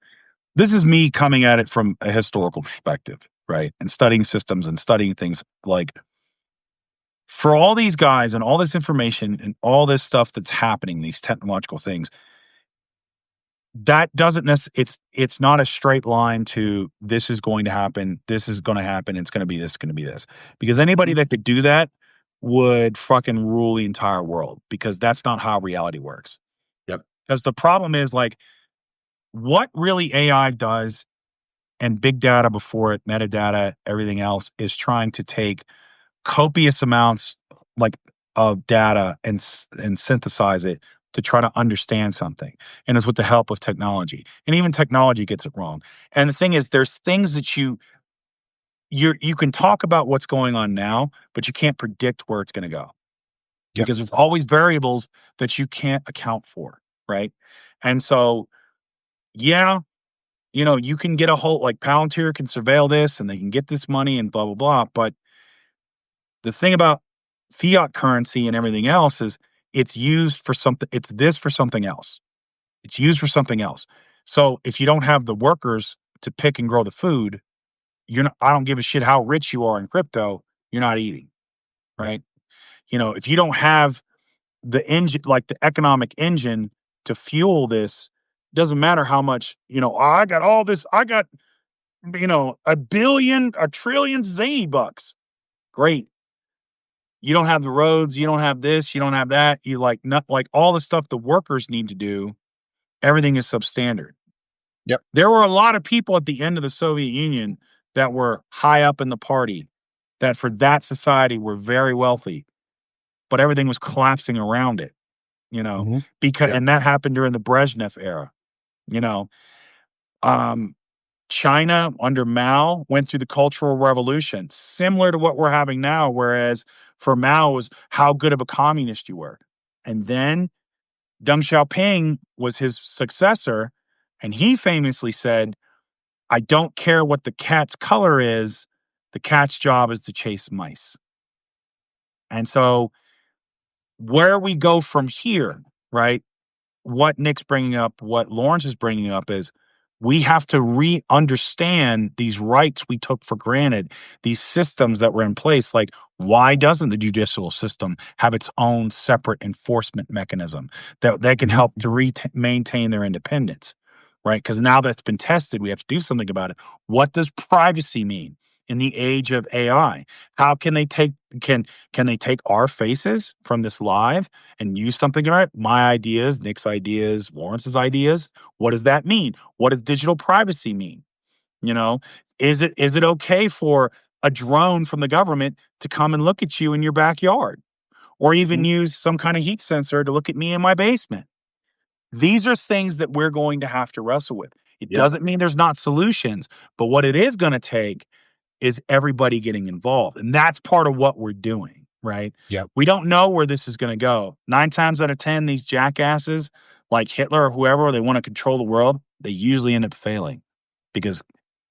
Speaker 3: this is me coming at it from a historical perspective, right? And studying systems and studying things. Like, for all these guys and all this information and all this stuff that's happening, these technological things, that doesn't necessarily, it's not a straight line to this is going to happen, this is going to happen, it's going to be this, going to be this. Because anybody that could do that would fucking rule the entire world, because that's not how reality works.
Speaker 1: Yep.
Speaker 3: Because the problem is, like, what really AI does, and big data before it, metadata, everything else, is trying to take copious amounts, like, of data and synthesize it to try to understand something. And it's with the help of technology. And even technology gets it wrong. And the thing is, there's things that you can talk about what's going on now, but you can't predict where it's going to go.
Speaker 2: Yep.
Speaker 3: Because there's always variables that you can't account for, right? And so, yeah, you can get a whole, like, Palantir can surveil this and they can get this money and blah, blah, blah. But the thing about fiat currency and everything else is it's used for something. It's this for something else. It's used for something else. So if you don't have the workers to pick and grow the food, I don't give a shit how rich you are in crypto, you're not eating, right? If you don't have the engine, like the economic engine to fuel this, doesn't matter how much, I got all this, I got, a trillion zany bucks. Great. You don't have the roads, you don't have this, you don't have that. You not like all the stuff the workers need to do. Everything is substandard.
Speaker 2: Yep.
Speaker 3: There were a lot of people at the end of the Soviet Union that were high up in the party, that for that society were very wealthy, but everything was collapsing around it, because, and that happened during the Brezhnev era, China under Mao went through the Cultural Revolution, similar to what we're having now, whereas for Mao was how good of a communist you were. And then Deng Xiaoping was his successor, and he famously said, I don't care what the cat's color is, the cat's job is to chase mice. And so where we go from here, right? What Nick's bringing up, what Lawrence is bringing up is we have to re-understand these rights we took for granted, these systems that were in place. Like, why doesn't the judicial system have its own separate enforcement mechanism that can help to maintain their independence, right? Because now that's been tested, we have to do something about it. What does privacy mean in the age of AI? How can they take can they take our faces from this live and use something, right? My ideas, Nick's ideas, Lawrence's ideas. What does that mean? What does digital privacy mean? Is it okay for a drone from the government to come and look at you in your backyard, or even use some kind of heat sensor to look at me in my basement? These are things that we're going to have to wrestle with. It doesn't mean there's not solutions, but what it is going to take is everybody getting involved. And that's part of what we're doing, right?
Speaker 2: Yep.
Speaker 3: We don't know where this is going to go. 9 times out of 10, these jackasses like Hitler or whoever, they want to control the world, they usually end up failing because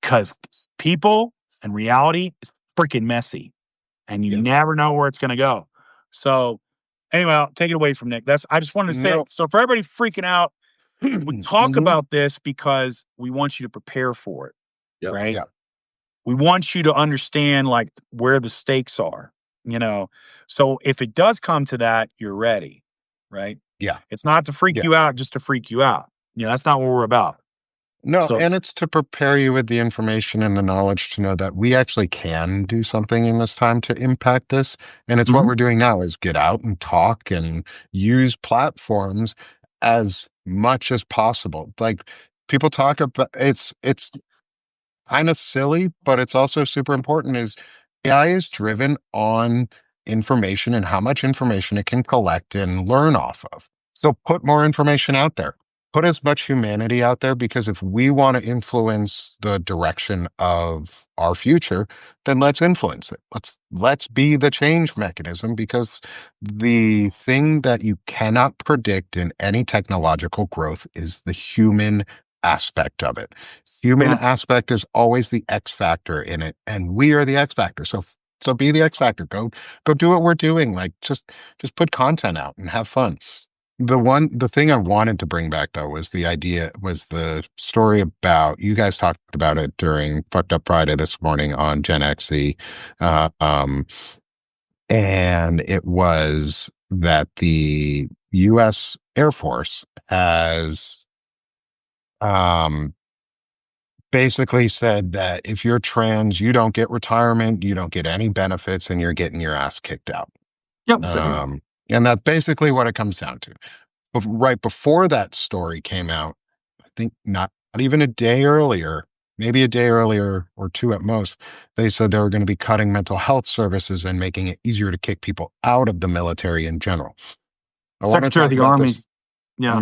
Speaker 3: because people and reality is freaking messy, and you never know where it's going to go. So anyway, I'll take it away from Nick. I just wanted to say it. So for everybody freaking out, we talk about this because we want you to prepare for it, right?
Speaker 2: Yeah.
Speaker 3: We want you to understand like where the stakes are, So if it does come to that, you're ready, right?
Speaker 2: Yeah.
Speaker 3: It's not to freak you out just to freak you out. That's not what we're about.
Speaker 2: No,
Speaker 3: So,
Speaker 2: and it's to prepare you with the information and the knowledge to know that we actually can do something in this time to impact this. And it's what we're doing now is get out and talk and use platforms as much as possible. Like people talk about it's kind of silly, but it's also super important is AI is driven on information and how much information it can collect and learn off of. So put more information out there. Put as much humanity out there because if we want to influence the direction of our future, then let's influence it. Let's be the change mechanism because the thing that you cannot predict in any technological growth is the human aspect of it. Human aspect is always the X factor in it, and we are the X factor. So be the X factor. Go do what we're doing. Like just put content out and have fun. The thing I wanted to bring back though was the story about, you guys talked about it during Fucked Up Friday this morning on Gen XE. Uh, um, and it was that the US Air Force has, basically said that if you're trans, you don't get retirement, you don't get any benefits, and you're getting your ass kicked out.
Speaker 3: Yep.
Speaker 2: And that's basically what it comes down to. But right before that story came out, I think not even a day earlier, maybe a day earlier or two at most, they said they were going to be cutting mental health services and making it easier to kick people out of the military in general.
Speaker 3: Secretary of the Army. Yeah.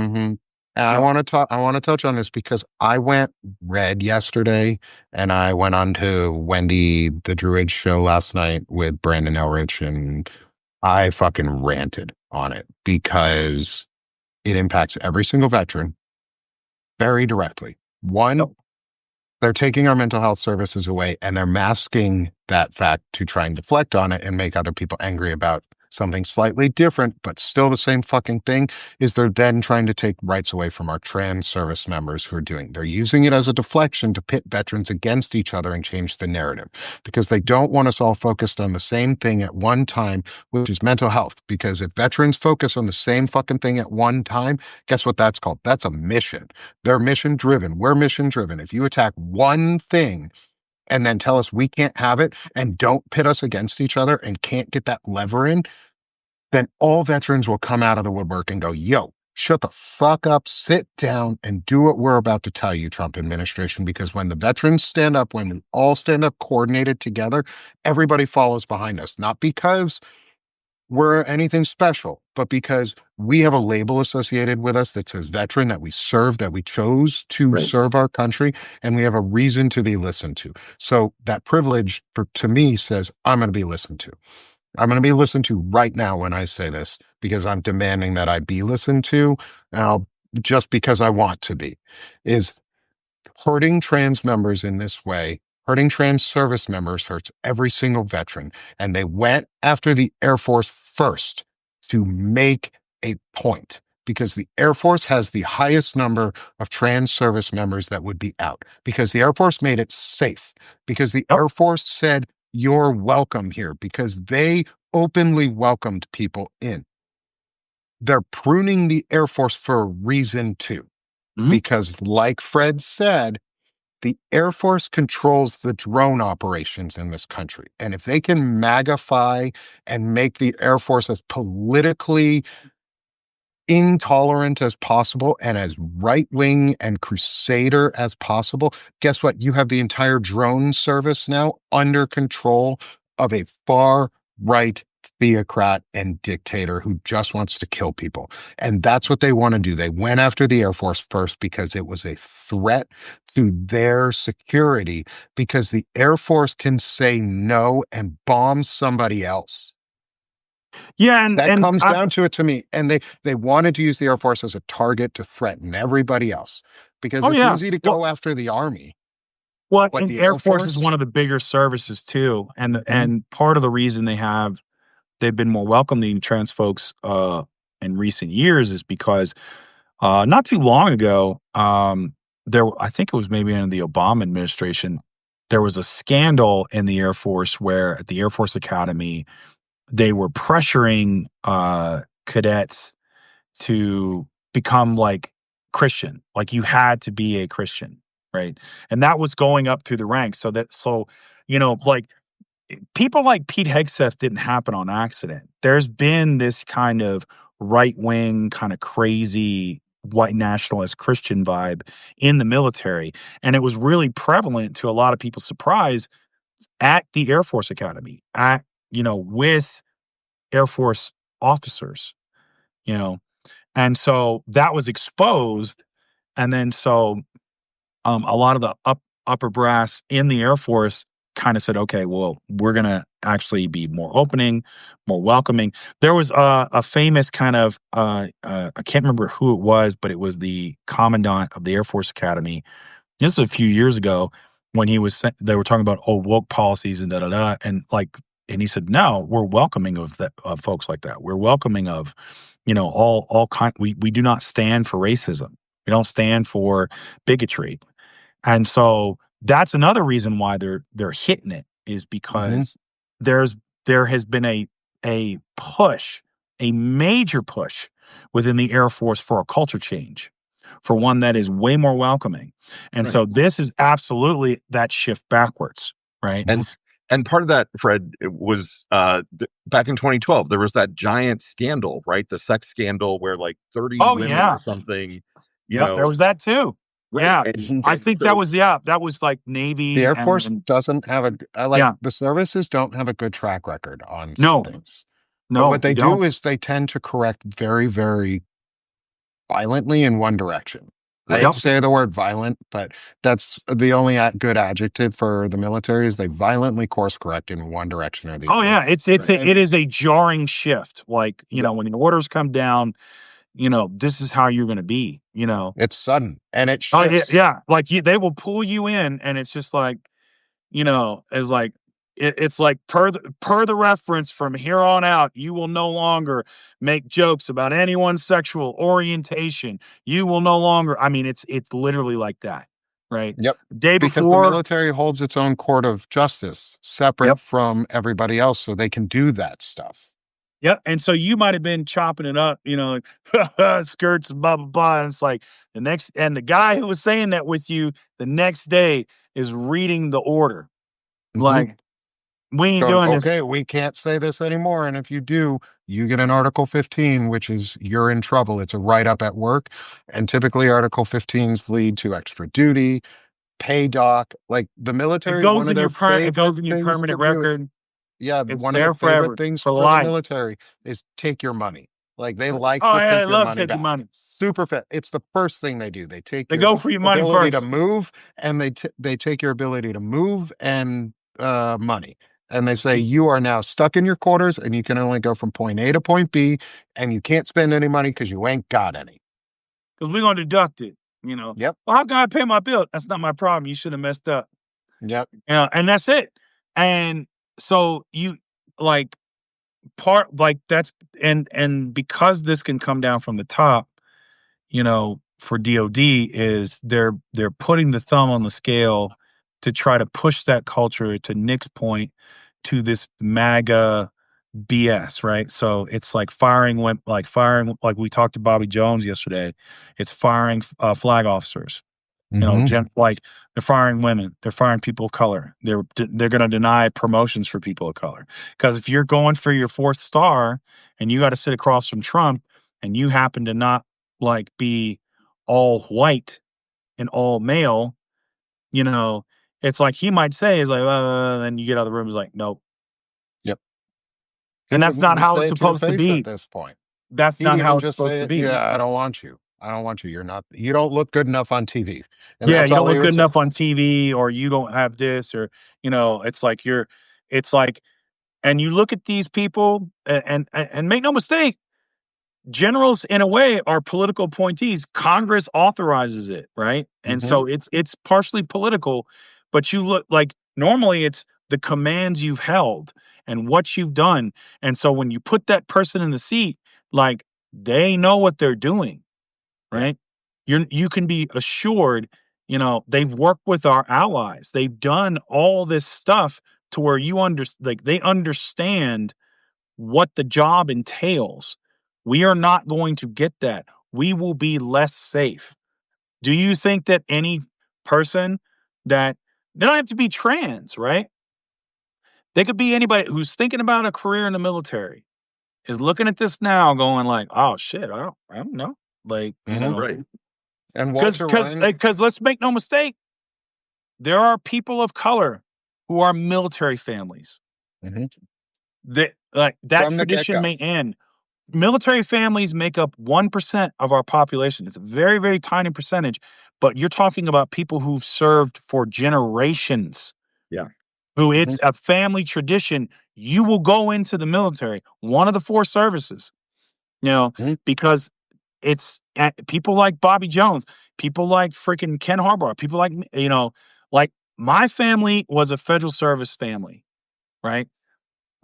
Speaker 2: And I want to touch on this because I went red yesterday and I went on to Wendy, the Druid show last night with Brandon Elrich, and I fucking ranted on it because it impacts every single veteran very directly. One, they're taking our mental health services away and they're masking that fact to try and deflect on it and make other people angry about something slightly different, but still the same fucking thing, is they're then trying to take rights away from our trans service members who are they're using it as a deflection to pit veterans against each other and change the narrative because they don't want us all focused on the same thing at one time, which is mental health. Because if veterans focus on the same fucking thing at one time, guess what that's called? That's a mission. They're mission driven. We're mission driven. If you attack one thing and then tell us we can't have it and don't pit us against each other and can't get that lever in, then all veterans will come out of the woodwork and go, yo, shut the fuck up, sit down, and do what we're about to tell you, Trump administration. Because when the veterans stand up, when we all stand up coordinated together, everybody follows behind us. Not because we're anything special, but because we have a label associated with us that says veteran, that we serve, that we chose to serve our country, and we have a reason to be listened to. So that privilege, to me, says I'm going to be listened to. I'm going to be listened to right now when I say this, because I'm demanding that I be listened to, just because I want to be, is hurting trans members in this way. Hurting trans service members hurts every single veteran. And they went after the Air Force first to make a point, because the Air Force has the highest number of trans service members that would be out, because the Air Force made it safe, because the Air Force said, you're welcome here, because they openly welcomed people in. They're pruning the Air Force for a reason too, because like Fred said, the Air Force controls the drone operations in this country. And if they can magnify and make the Air Force as politically intolerant as possible and as right-wing and crusader as possible, guess what? You have the entire drone service now under control of a far-right theocrat and dictator who just wants to kill people. And that's what they want to do. They went after the Air Force first because it was a threat to their security, because the Air Force can say no and bomb somebody else.
Speaker 3: Yeah,
Speaker 2: that comes down to it to me. And they wanted to use the Air Force as a target to threaten everybody else, because it's easy to go after the Army.
Speaker 3: Well,
Speaker 2: What,
Speaker 3: and
Speaker 2: the
Speaker 3: Air
Speaker 2: Air
Speaker 3: Force is
Speaker 2: Force?
Speaker 3: one of the bigger services too, and
Speaker 2: Mhm.
Speaker 3: and part of the reason they've been more welcoming to trans folks in recent years is because not too long ago, I think it was maybe in the Obama administration, there was a scandal in the Air Force where at the Air Force Academy they were pressuring cadets to become like Christian, like you had to be a Christian, right? And that was going up through the ranks. Like people like Pete Hegseth didn't happen on accident. There's been this kind of right wing, kind of crazy white nationalist Christian vibe in the military. And it was really prevalent to a lot of people's surprise at the Air Force Academy, with Air Force officers, you know. And so that was exposed. And then a lot of the upper brass in the Air Force kind of said, okay, well, we're going to actually be more opening, more welcoming. There was a famous kind of, I can't remember who it was, but it was the commandant of the Air Force Academy. This was a few years ago when they were talking about, woke policies and da da da. And he said, no, we're welcoming of folks like that. We're welcoming of, all kind. We do not stand for racism. We don't stand for bigotry. And so that's another reason why they're hitting it is
Speaker 2: Mhm.
Speaker 3: because there has been a push, a major push within the Air Force for a culture change, for one that is way more welcoming. And
Speaker 1: Right.
Speaker 3: so this is absolutely that shift backwards, right?
Speaker 1: And part of that, Fred, it was back in 2012. There was that giant scandal, right? The sex scandal where like 30
Speaker 3: Oh
Speaker 1: women
Speaker 3: yeah.
Speaker 1: or something, you
Speaker 3: Yep, there
Speaker 1: know,
Speaker 3: was that too.
Speaker 1: right?
Speaker 3: Yeah.
Speaker 1: And,
Speaker 3: I
Speaker 1: and
Speaker 3: think
Speaker 1: so
Speaker 3: that was like
Speaker 2: The
Speaker 3: Navy
Speaker 2: Air Force
Speaker 3: and
Speaker 2: doesn't have
Speaker 3: yeah.
Speaker 2: the services don't have a good track record on some
Speaker 3: No,
Speaker 2: things. But
Speaker 3: no,
Speaker 2: what
Speaker 3: they
Speaker 2: they
Speaker 3: don't.
Speaker 2: do is they tend to correct very, very violently in one direction. I hate
Speaker 3: Yep.
Speaker 2: to say the word violent, but that's the only good adjective for the military is they violently course correct in one direction or the
Speaker 3: Oh
Speaker 2: other.
Speaker 3: yeah, it is a jarring shift. Like,
Speaker 1: the,
Speaker 3: when the orders come down, this is how you're going to be.
Speaker 2: It's sudden and it
Speaker 3: Oh yeah,
Speaker 2: shifts.
Speaker 3: yeah. Like they will pull you in, and it's just like, it's like it's like per the reference from here on out, you will no longer make jokes about anyone's sexual orientation. You will no longer. I mean, it's literally like that, right?
Speaker 2: Yep.
Speaker 3: Day
Speaker 2: Because the
Speaker 3: before.
Speaker 2: military holds its own court of justice separate
Speaker 3: Yep.
Speaker 2: from everybody else so they can do that stuff.
Speaker 3: Yep, and so you might have been chopping it up, like skirts, blah blah blah. And it's like the guy who was saying that with you the next day is reading the order.
Speaker 2: Mhm.
Speaker 3: Like, we ain't
Speaker 2: Going,
Speaker 3: doing this.
Speaker 2: okay, we can't say this anymore. And if you do, you get an Article 15, which is you're in trouble. It's a write up at work. And typically, Article 15s lead to extra duty, pay dock. Like the
Speaker 3: It
Speaker 2: military, one
Speaker 3: goes
Speaker 2: of
Speaker 3: in
Speaker 2: their
Speaker 3: it goes
Speaker 2: favorite
Speaker 3: in your
Speaker 2: things to
Speaker 3: permanent
Speaker 2: do is,
Speaker 3: record.
Speaker 2: yeah,
Speaker 3: It's
Speaker 2: one of the
Speaker 3: there
Speaker 2: favorite
Speaker 3: forever
Speaker 2: things
Speaker 3: for
Speaker 2: for the
Speaker 3: life.
Speaker 2: military is take your money. Like they
Speaker 3: Oh
Speaker 2: like to
Speaker 3: yeah, I
Speaker 2: take your
Speaker 3: love
Speaker 2: money
Speaker 3: taking
Speaker 2: back.
Speaker 3: money.
Speaker 2: Super fit. It's the first thing they do. They take
Speaker 3: They
Speaker 2: your
Speaker 3: go for your money
Speaker 2: ability to
Speaker 3: first.
Speaker 2: move and they take your ability to move and money. And they say,
Speaker 3: Because
Speaker 2: you are now stuck in your quarters and you can only go from point A to point B and you can't spend any money because you ain't got any.
Speaker 3: we're gonna deduct it.
Speaker 2: Yep.
Speaker 3: Well, how can I pay my bill? That's not my problem. You should have messed up.
Speaker 2: Yep.
Speaker 3: And that's it. And so you like part like that's and because this can come down from the top, for DOD is they're putting the thumb on the scale to try to push that culture, to Nick's point, to this MAGA BS, right? So it's like firing like we talked to Bobby Jones yesterday. It's firing flag officers.
Speaker 2: Hmm.
Speaker 3: Like they're firing women, they're firing people of color. They're going to deny promotions for people of color because if you're going for your fourth star and you got to sit across from Trump and you happen to not like be all white and all male, you know, it's like he might say is like, then you get out of the room is like, nope,
Speaker 2: Yep. He
Speaker 3: and that's
Speaker 2: wouldn't
Speaker 3: not
Speaker 2: even
Speaker 3: how
Speaker 2: say
Speaker 3: it's
Speaker 2: it to your
Speaker 3: supposed to
Speaker 2: face at
Speaker 3: be.
Speaker 2: this point.
Speaker 3: That's
Speaker 2: He'd
Speaker 3: not
Speaker 2: even
Speaker 3: how it's
Speaker 2: just
Speaker 3: supposed
Speaker 2: say
Speaker 3: to
Speaker 2: it,
Speaker 3: be.
Speaker 2: yeah, I don't want you. I don't want you. You don't look good enough on TV. And
Speaker 3: Yeah,
Speaker 2: that's
Speaker 3: you don't
Speaker 2: all he
Speaker 3: look
Speaker 2: would
Speaker 3: good
Speaker 2: say.
Speaker 3: enough on TV, or you don't have this, or it's like, and you look at these people, and make no mistake, generals in a way are political appointees. Congress authorizes it, right? And
Speaker 2: Hmm.
Speaker 3: so it's partially political, But you look like normally it's the commands you've held and what you've done. And so when you put that person in the seat, like they know what they're doing, right? You can be assured, they've worked with our allies. They've done all this stuff to where they understand what the job entails. We are not going to get that. We will be less safe. Do you think that any person that they don't have to be trans, right? They could be anybody who's thinking about a career in the military is looking at this now going like, oh shit, I don't know. Like,
Speaker 1: Right.
Speaker 2: And Walter Ryan,
Speaker 3: because let's make no mistake, there are people of color who are military families. That
Speaker 2: From the
Speaker 3: tradition
Speaker 2: get-go.
Speaker 3: may end. Military families make up 1% of our population. It's a very, very tiny percentage, but you're talking about people who've served for generations.
Speaker 1: Yeah.
Speaker 3: Who it's a family tradition. You will go into the military, one of the 4 services, because it's people like Bobby Jones, people like freaking Ken Harbaugh, people like, like my family was a federal service family, right?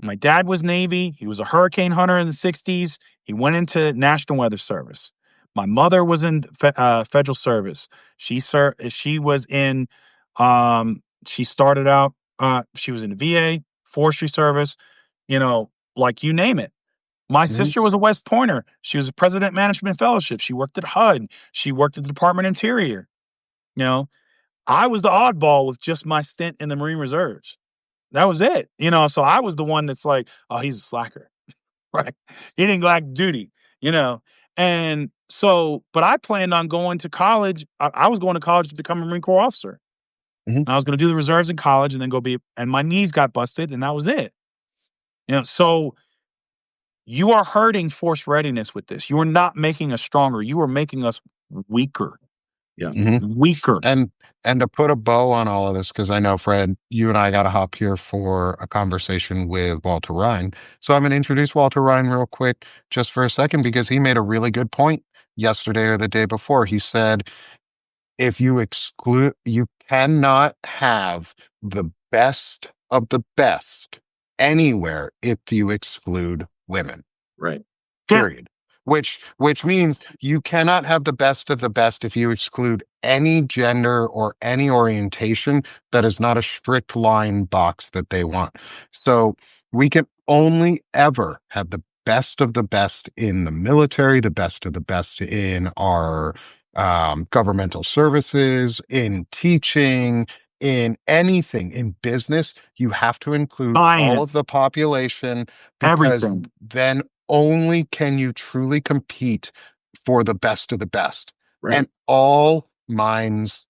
Speaker 3: My dad was Navy. He was a hurricane hunter in the 60s. He went into National Weather Service. My mother was in federal service. She was in, she started out, she was in the VA, forestry service, like you name it. My sister was a West Pointer. She was a President Management Fellowship. She worked at HUD. She worked at the Department of Interior. I was the oddball with just my stint in the Marine Reserves. That was it. So I was the one that's like, oh, he's a slacker, right? He didn't go active duty, And so, but I planned on going to college. I was going to college to become a Marine Corps officer. I was going to do the reserves in college and then and my knees got busted and that was it. So you are hurting force readiness with this. You are not making us stronger. You are making us weaker.
Speaker 1: Yeah.
Speaker 3: Weaker.
Speaker 2: And to put a bow on all of this, because I know, Fred, you and I got to hop here for a conversation with Walter Ryan. So I'm going to introduce Walter Ryan real quick just for a second, because he made a really good point yesterday or the day before. He said, if you cannot have the best of the best anywhere if you exclude women.
Speaker 1: Right.
Speaker 2: Period. Which means you cannot have the best of the best if you exclude any gender or any orientation that is not a strict line box that they want. So we can only ever have the best of the best in the military, the best of the best in our governmental services, in teaching, in anything, in business. You have to include all of the population, because
Speaker 3: everything.
Speaker 2: then only can you truly compete for the best of the best.
Speaker 1: Right.
Speaker 2: And all minds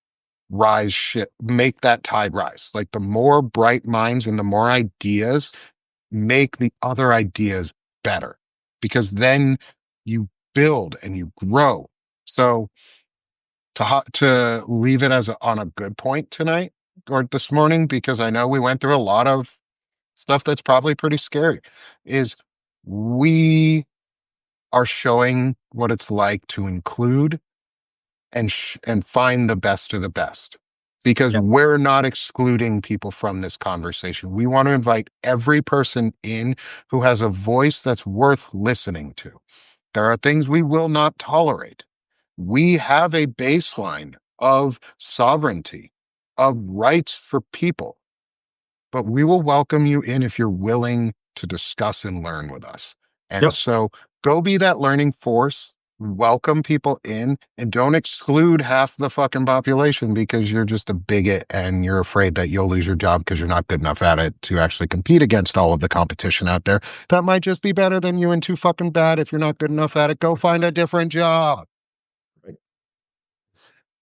Speaker 2: make that tide rise. Like the more bright minds and the more ideas make the other ideas better, because then you build and you grow. So to leave it on a good point tonight or this morning, because I know we went through a lot of stuff that's probably pretty scary, is we are showing what it's like to include and find the best of the best, because we're not excluding people from this conversation. We want to invite every person in who has a voice that's worth listening to. There are things we will not tolerate. We have a baseline of sovereignty, of rights for people, but we will welcome you in if you're willing to discuss and learn with us. And so go be that learning force, welcome people in, and don't exclude half the fucking population because you're just a bigot and you're afraid that you'll lose your job because you're not good enough at it to actually compete against all of the competition out there. That might just be better than you and too fucking bad. If you're not good enough at it, go find a different job.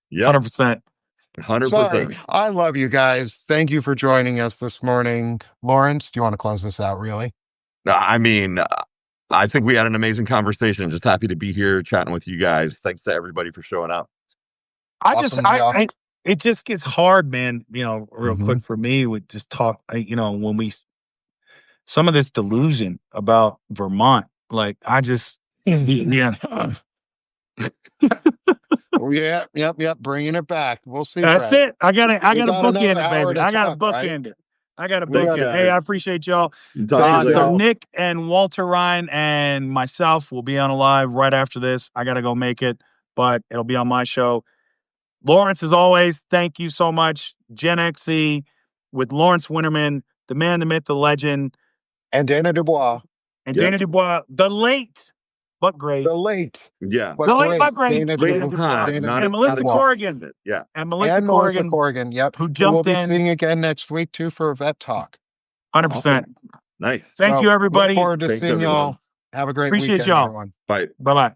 Speaker 1: Yeah.
Speaker 3: 100%.
Speaker 1: 100%.
Speaker 2: Sorry. I love you guys. Thank you for joining us this morning. Lawrence, do you want to close this out, really?
Speaker 1: I mean, I think we had an amazing conversation. Just happy to be here chatting with you guys. Thanks to everybody for showing up.
Speaker 3: It just gets hard, man, real quick for me with just talk, when some of this delusion about Vermont, like I just, yeah.
Speaker 2: Yep. Bringing it back. We'll see.
Speaker 3: That's
Speaker 2: Fred.
Speaker 3: it. I got to bookend it,
Speaker 2: hour
Speaker 3: baby.
Speaker 2: to
Speaker 3: I got to
Speaker 2: talk, right?
Speaker 3: bookend it. I got to
Speaker 1: We
Speaker 3: bookend
Speaker 1: got
Speaker 3: it.
Speaker 1: it.
Speaker 3: Hey, I appreciate y'all.
Speaker 1: Talk to you
Speaker 3: So
Speaker 1: later.
Speaker 3: Nick and Walter Ryan and myself will be on a live right after this. I got to go make it, but it'll be on my show. Lawrence, as always, thank you so much. Gen XE with Lawrence Winnerman, the man, the myth, the legend.
Speaker 2: And Dana Dubois.
Speaker 3: And
Speaker 1: Yep.
Speaker 3: Dana Dubois, the late but great.
Speaker 2: The late.
Speaker 1: Yeah.
Speaker 2: But
Speaker 3: The late but great.
Speaker 2: Dana
Speaker 3: Dana
Speaker 2: Dubois.
Speaker 3: Dubois. And Melissa Corrigan.
Speaker 1: Yeah.
Speaker 3: And Melissa
Speaker 2: Corrigan. Yep.
Speaker 3: Who jumped
Speaker 2: we'll be
Speaker 3: in.
Speaker 2: seeing again next week, too, for a vet talk.
Speaker 3: 100%.
Speaker 1: Awesome. Nice.
Speaker 3: Thank you, everybody.
Speaker 2: Look forward to
Speaker 1: Thanks,
Speaker 2: seeing
Speaker 1: everyone.
Speaker 2: y'all. Have a great
Speaker 3: Appreciate
Speaker 2: weekend,
Speaker 3: y'all.
Speaker 2: everyone.
Speaker 1: Bye.
Speaker 3: Bye-bye.